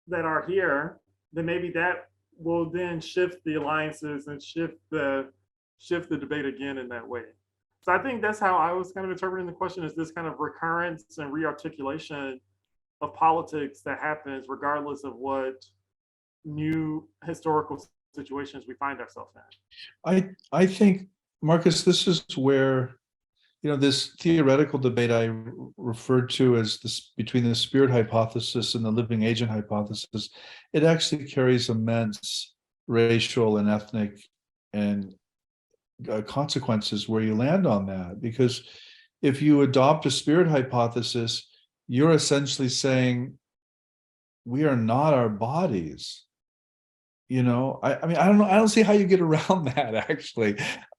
that are here, then maybe that will then shift the alliances and shift the debate again in that way. So I think that's how I was kind of interpreting the question, is this kind of recurrence and rearticulation of politics that happens regardless of what new historical situations we find ourselves in. I think, Marcus, this is where, you know, this theoretical debate I referred to as this between the spirit hypothesis and the living agent hypothesis, it actually carries immense racial and ethnic and consequences where you land on that. Because if you adopt a spirit hypothesis, you're essentially saying we are not our bodies. You know, I mean, I don't see how you get around that, actually.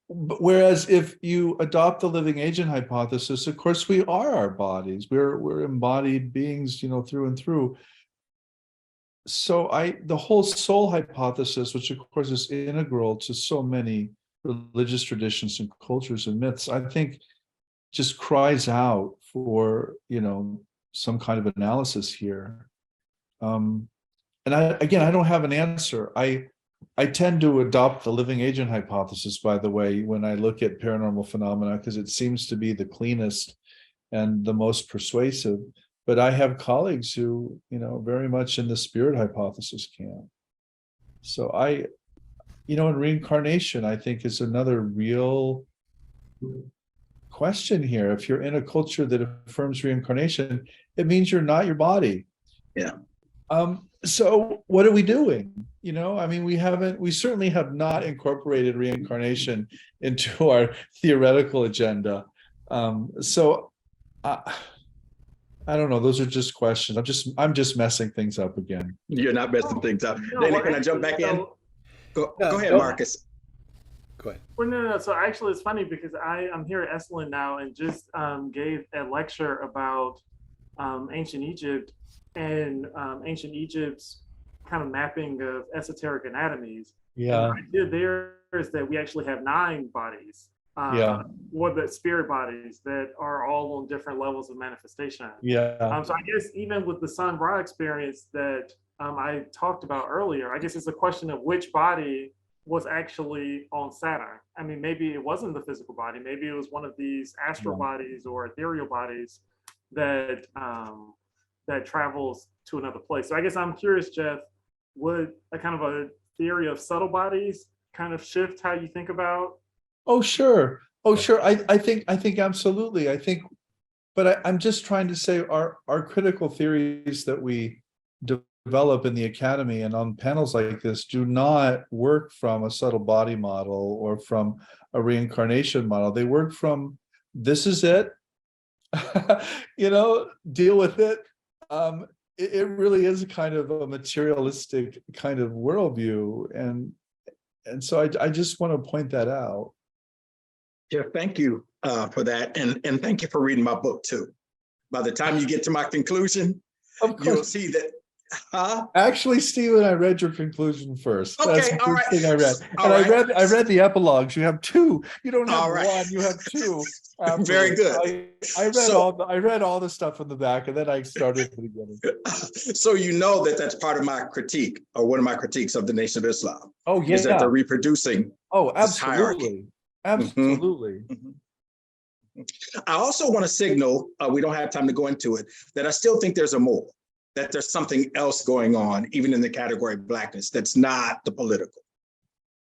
Whereas if you adopt the living agent hypothesis, of course we are our bodies. We're embodied beings, you know, through and through. So the whole soul hypothesis, which of course is integral to so many religious traditions and cultures and myths, I think just cries out for, you know, some kind of analysis here. And I don't have an answer. I tend to adopt the living agent hypothesis, by the way, when I look at paranormal phenomena, because it seems to be the cleanest and the most persuasive. But I have colleagues who, you know, very much in the spirit hypothesis camp. So you know, in reincarnation, I think is another real question here. If you're in a culture that affirms reincarnation, it means you're not your body. Yeah. So what are we doing? You know, I mean, we certainly have not incorporated reincarnation into our theoretical agenda. So I don't know. Those are just questions. I'm just messing things up again. You're not messing things up. No, Dana, can I jump back in? Go ahead, Marcus. Go ahead. Well, no. So actually, it's funny because I'm here at Esalen now and just gave a lecture about ancient Egypt and ancient Egypt's kind of mapping of esoteric anatomies. Yeah. And the idea there is that we actually have 9 bodies. Or the spirit bodies that are all on different levels of manifestation. Yeah. So I guess even with the Sun Ra experience that I talked about earlier, I guess it's a question of which body was actually on Saturn. I mean, maybe it wasn't the physical body. Maybe it was one of these astral bodies or ethereal bodies that that travels to another place. So I guess I'm curious, Jeff, would a kind of a theory of subtle bodies kind of shift how you think about? Oh, sure. I think absolutely. But I'm just trying to say our critical theories that we develop in the academy and on panels like this do not work from a subtle body model or from a reincarnation model. They work from, this is it, you know, deal with it. It really is a kind of a materialistic kind of worldview. And so I just want to point that out. Jeff, thank you for that. And thank you for reading my book too. By the time you get to my conclusion, you'll see that. Actually, Stephen, I read your conclusion first. Okay, that's the all first right. thing I read. All And right. I read the epilogues. You have 2. You don't have All right. 1, you have 2. Very good. I read all the stuff in the back, and then I started at the beginning. So you know that's part of my critique, or one of my critiques of the Nation of Islam. Oh, yeah. Is that they're reproducing Oh, this hierarchy. absolutely. Absolutely. Mhm. I also want to signal, we don't have time to go into it, that I still think there's a more, that there's something else going on, even in the category of Blackness, that's not the political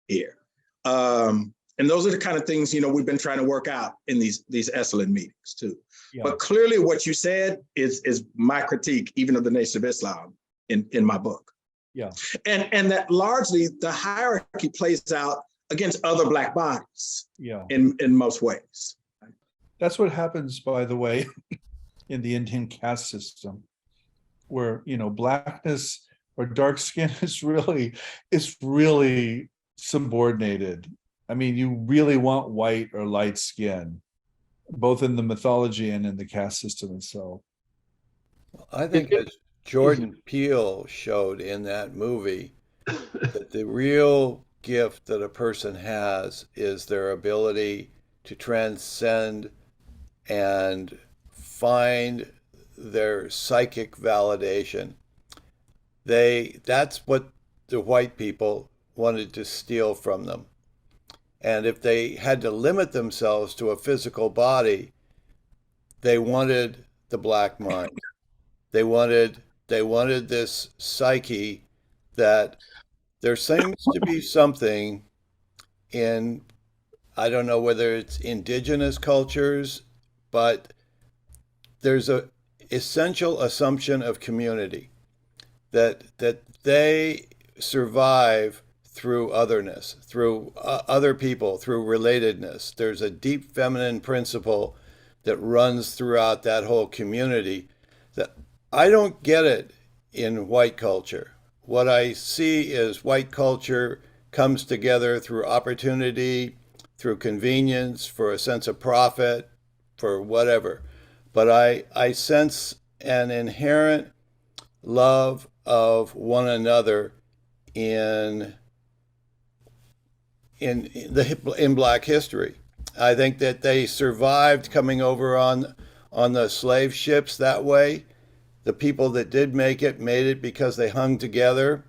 here. And those are the kind of things, we've been trying to work out in these Esalen meetings too. Yeah. But clearly what you said is my critique, even of the Nation of Islam in my book. Yeah. And that largely the hierarchy plays out against other Black bodies Yeah. in most ways. That's what happens, by the way, in the Indian caste system, where blackness or dark skin is really subordinated. I mean, you really want white or light skin, both in the mythology and in the caste system itself. I think as Jordan Peele showed in that movie, that the real gift that a person has is their ability to transcend and find their psychic validation. That's what the white people wanted to steal from them. And if they had to limit themselves to a physical body, they wanted the black mind. They wanted this psyche that there seems to be something in, I don't know whether it's indigenous cultures, but there's a essential assumption of community that they survive through otherness, through other people, through relatedness. There's a deep feminine principle that runs throughout that whole community that I don't get it in white culture. What I see is white culture comes together through opportunity, through convenience, for a sense of profit, for whatever. But I sense an inherent love of one another in Black history. I think that they survived coming over on the slave ships that way. The people that did make it made it because they hung together.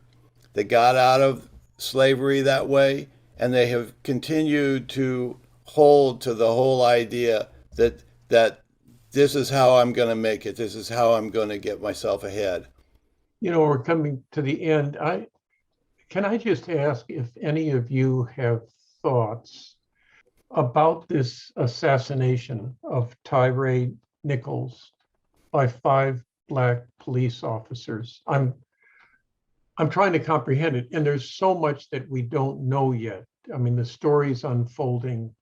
They got out of slavery that way, and they have continued to hold to the whole idea that this is how I'm going to make it. This is how I'm going to get myself ahead. We're coming to the end. Can I just ask if any of you have thoughts about this assassination of Tyree Nichols by 5 Black police officers? I'm trying to comprehend it, and there's so much that we don't know yet. I mean, the story's unfolding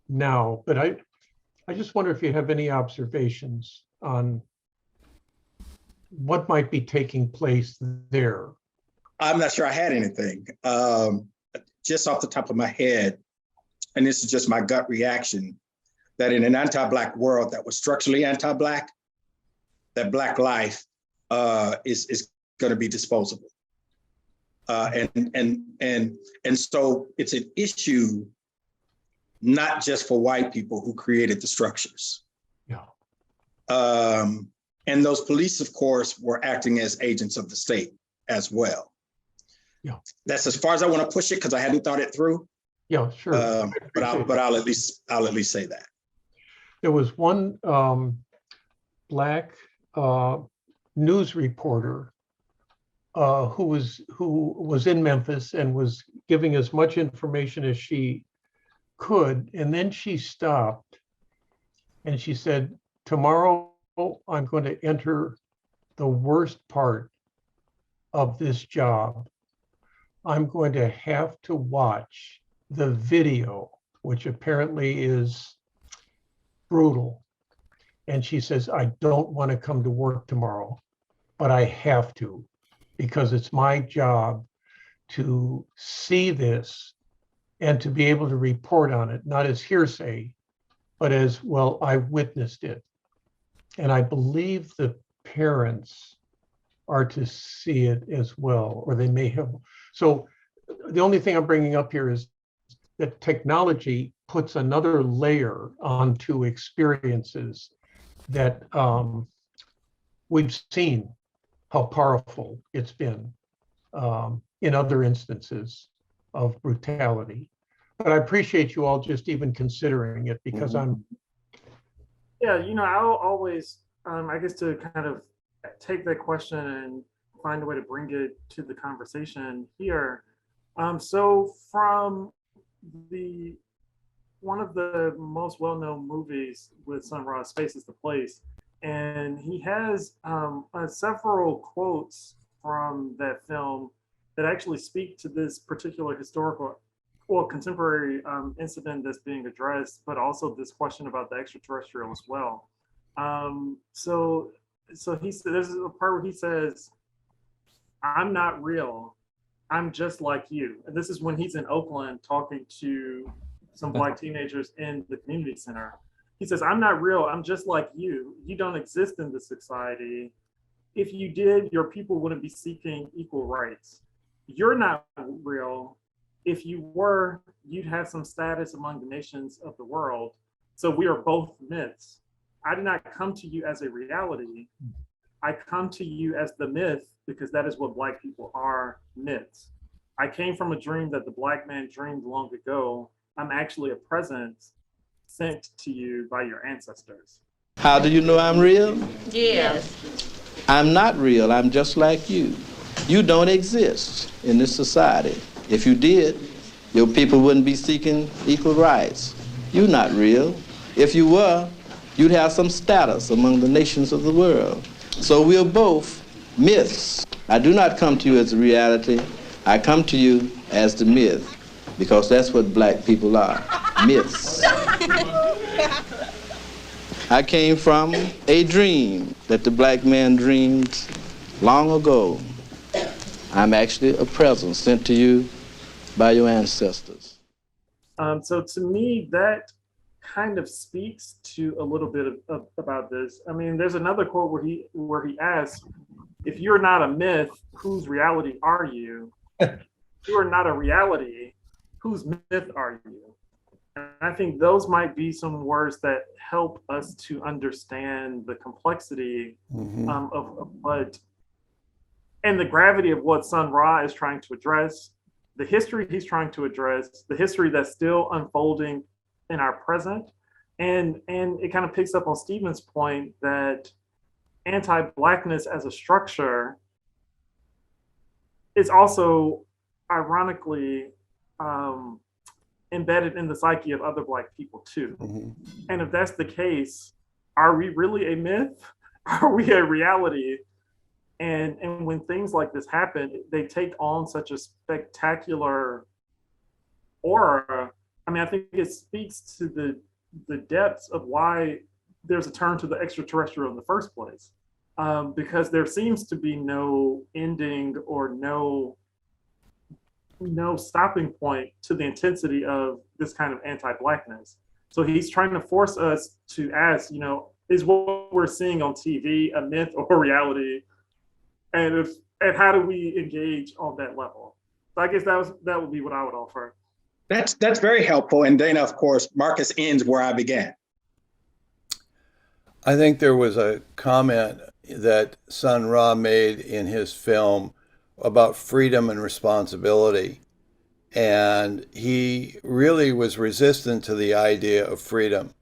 now, but I just wonder if you have any observations on what might be taking place there. I'm not sure I had anything. Just off the top of my head, and this is just my gut reaction, that in an anti-Black world that was structurally anti-Black, that Black life is going to be disposable. And so it's an issue not just for white people who created the structures. Yeah. And those police, of course, were acting as agents of the state as well. Yeah. That's as far as I want to push it because I hadn't thought it through. Yeah, sure. But I'll at least say that. There was one Black news reporter who was in Memphis and was giving as much information as she could, and then she stopped and she said, "Tomorrow I'm going to enter the worst part of this job. I'm going to have to watch the video, which apparently is brutal." And she says, "I don't want to come to work tomorrow, but I have to, because it's my job to see this and to be able to report on it, not as hearsay, but as, well, I witnessed it." And I believe the parents are to see it as well, or they may have. So the only thing I'm bringing up here is that technology puts another layer onto experiences that we've seen how powerful it's been in other instances of brutality. But I appreciate you all just even considering it, because Yeah, I'll always, I guess, to kind of take that question and find a way to bring it to the conversation here. So from the one of the most well-known movies with Sun Ra, Space is the Place, and he has several quotes from that film that actually speak to this particular historical or contemporary incident that's being addressed, but also this question about the extraterrestrial as well. So, he said, there's a part where he says, "I'm not real. I'm just like you." And this is when he's in Oakland talking to some Black teenagers in the community center. He says, "I'm not real. I'm just like you. You don't exist in this society. If you did, your people wouldn't be seeking equal rights. You're not real. If you were, you'd have some status among the nations of the world. So we are both myths. I did not come to you as a reality. I come to you as the myth because that is what Black people are, myths. I came from a dream that the Black man dreamed long ago. I'm actually a present sent to you by your ancestors." How do you know I'm real? Yes. I'm not real. I'm just like you. You don't exist in this society. If you did, your people wouldn't be seeking equal rights. You're not real. If you were, you'd have some status among the nations of the world. So we're both myths. I do not come to you as a reality. I come to you as the myth, because that's what Black people are, myths. I came from a dream that the Black man dreamed long ago. I'm actually a present sent to you by your ancestors. So to me, that kind of speaks to a little bit about this. I mean, there's another quote where he asks, "If you're not a myth, whose reality are you? If you are not a reality, whose myth are you?" And I think those might be some words that help us to understand the complexity of what and the gravity of what Sun Ra is trying to address, the history he's trying to address, the history that's still unfolding in our present. And it kind of picks up on Stephen's point that anti-Blackness as a structure is also ironically embedded in the psyche of other Black people too. And if that's the case, are we really a myth? Are we a reality? And when things like this happen, they take on such a spectacular aura. I mean, I think it speaks to the depths of why there's a turn to the extraterrestrial in the first place. Because there seems to be no ending or no stopping point to the intensity of this kind of anti-Blackness. So he's trying to force us to ask, is what we're seeing on TV a myth or reality? And how do we engage on that level? So I guess that would be what I would offer. That's very helpful. And Dana, of course, Marques ends where I began. I think there was a comment that Sun Ra made in his film about freedom and responsibility. And he really was resistant to the idea of freedom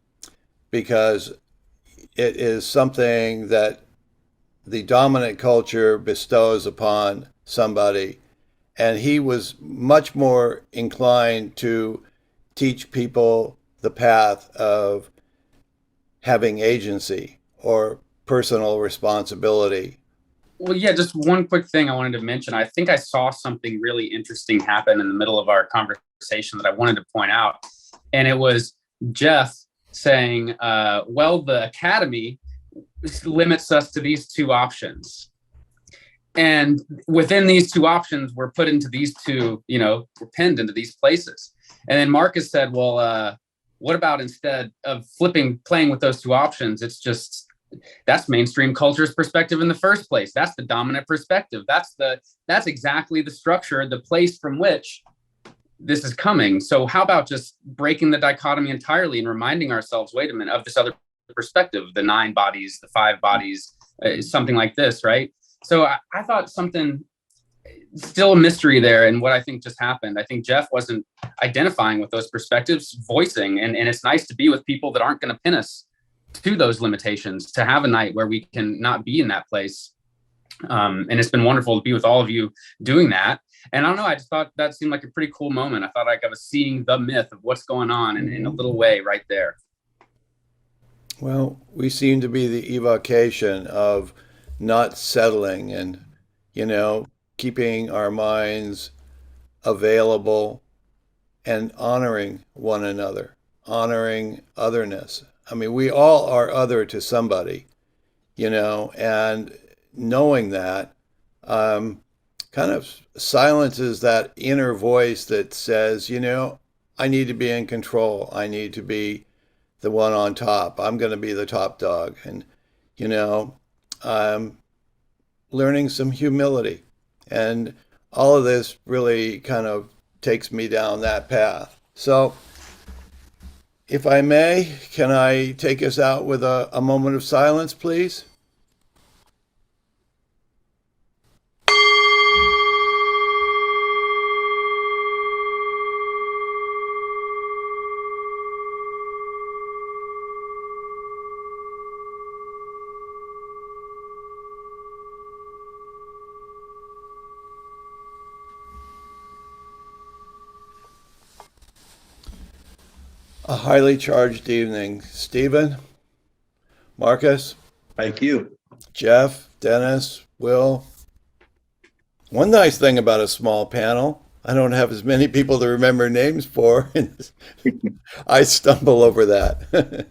because it is something that the dominant culture bestows upon somebody. And he was much more inclined to teach people the path of having agency or personal responsibility. Well, yeah, just one quick thing I wanted to mention. I think I saw something really interesting happen in the middle of our conversation that I wanted to point out. And it was Jeff saying, well, the Academy limits us to these two options. And within these two options, we're put into these two, we're pinned into these places. And then Marques said, well, what about instead of playing with those two options, it's just, that's mainstream culture's perspective in the first place. That's the dominant perspective. That's exactly the structure, the place from which this is coming. So how about just breaking the dichotomy entirely and reminding ourselves, wait a minute, of this other perspective, the 9 bodies, the 5 bodies, something like this, right? So I thought something, still a mystery there in what I think just happened. I think Jeff wasn't identifying with those perspectives, voicing, and it's nice to be with people that aren't going to pin us to those limitations, to have a night where we can not be in that place. And it's been wonderful to be with all of you doing that. And I don't know, I just thought that seemed like a pretty cool moment. I thought I was seeing the myth of what's going on in a little way right there. Well, we seem to be the evocation of not settling and, keeping our minds available and honoring one another, honoring otherness. I mean, we all are other to somebody, and knowing that kind of silences that inner voice that says, I need to be in control. I need to be the one on top. I'm going to be the top dog. And, learning some humility. And all of this really kind of takes me down that path. So, if I may, can I take us out with a moment of silence, please? A highly charged evening. Stephen, Marcus, Thank you. Jeff, Dennis, Will. One nice thing about a small panel, I don't have as many people to remember names for. I stumble over that.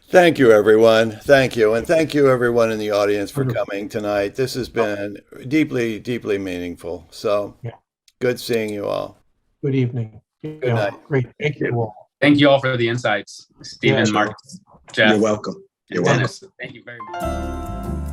Thank you, everyone. Thank you. And thank you, everyone in the audience, for coming tonight. This has been deeply, deeply meaningful. So good seeing you all. Good evening. Good night. Great. Thank you all. Thank you all for the insights, Stephen, Yeah. Marcus, Jeff, You're welcome. You're and welcome. Dennis. Thank you very much.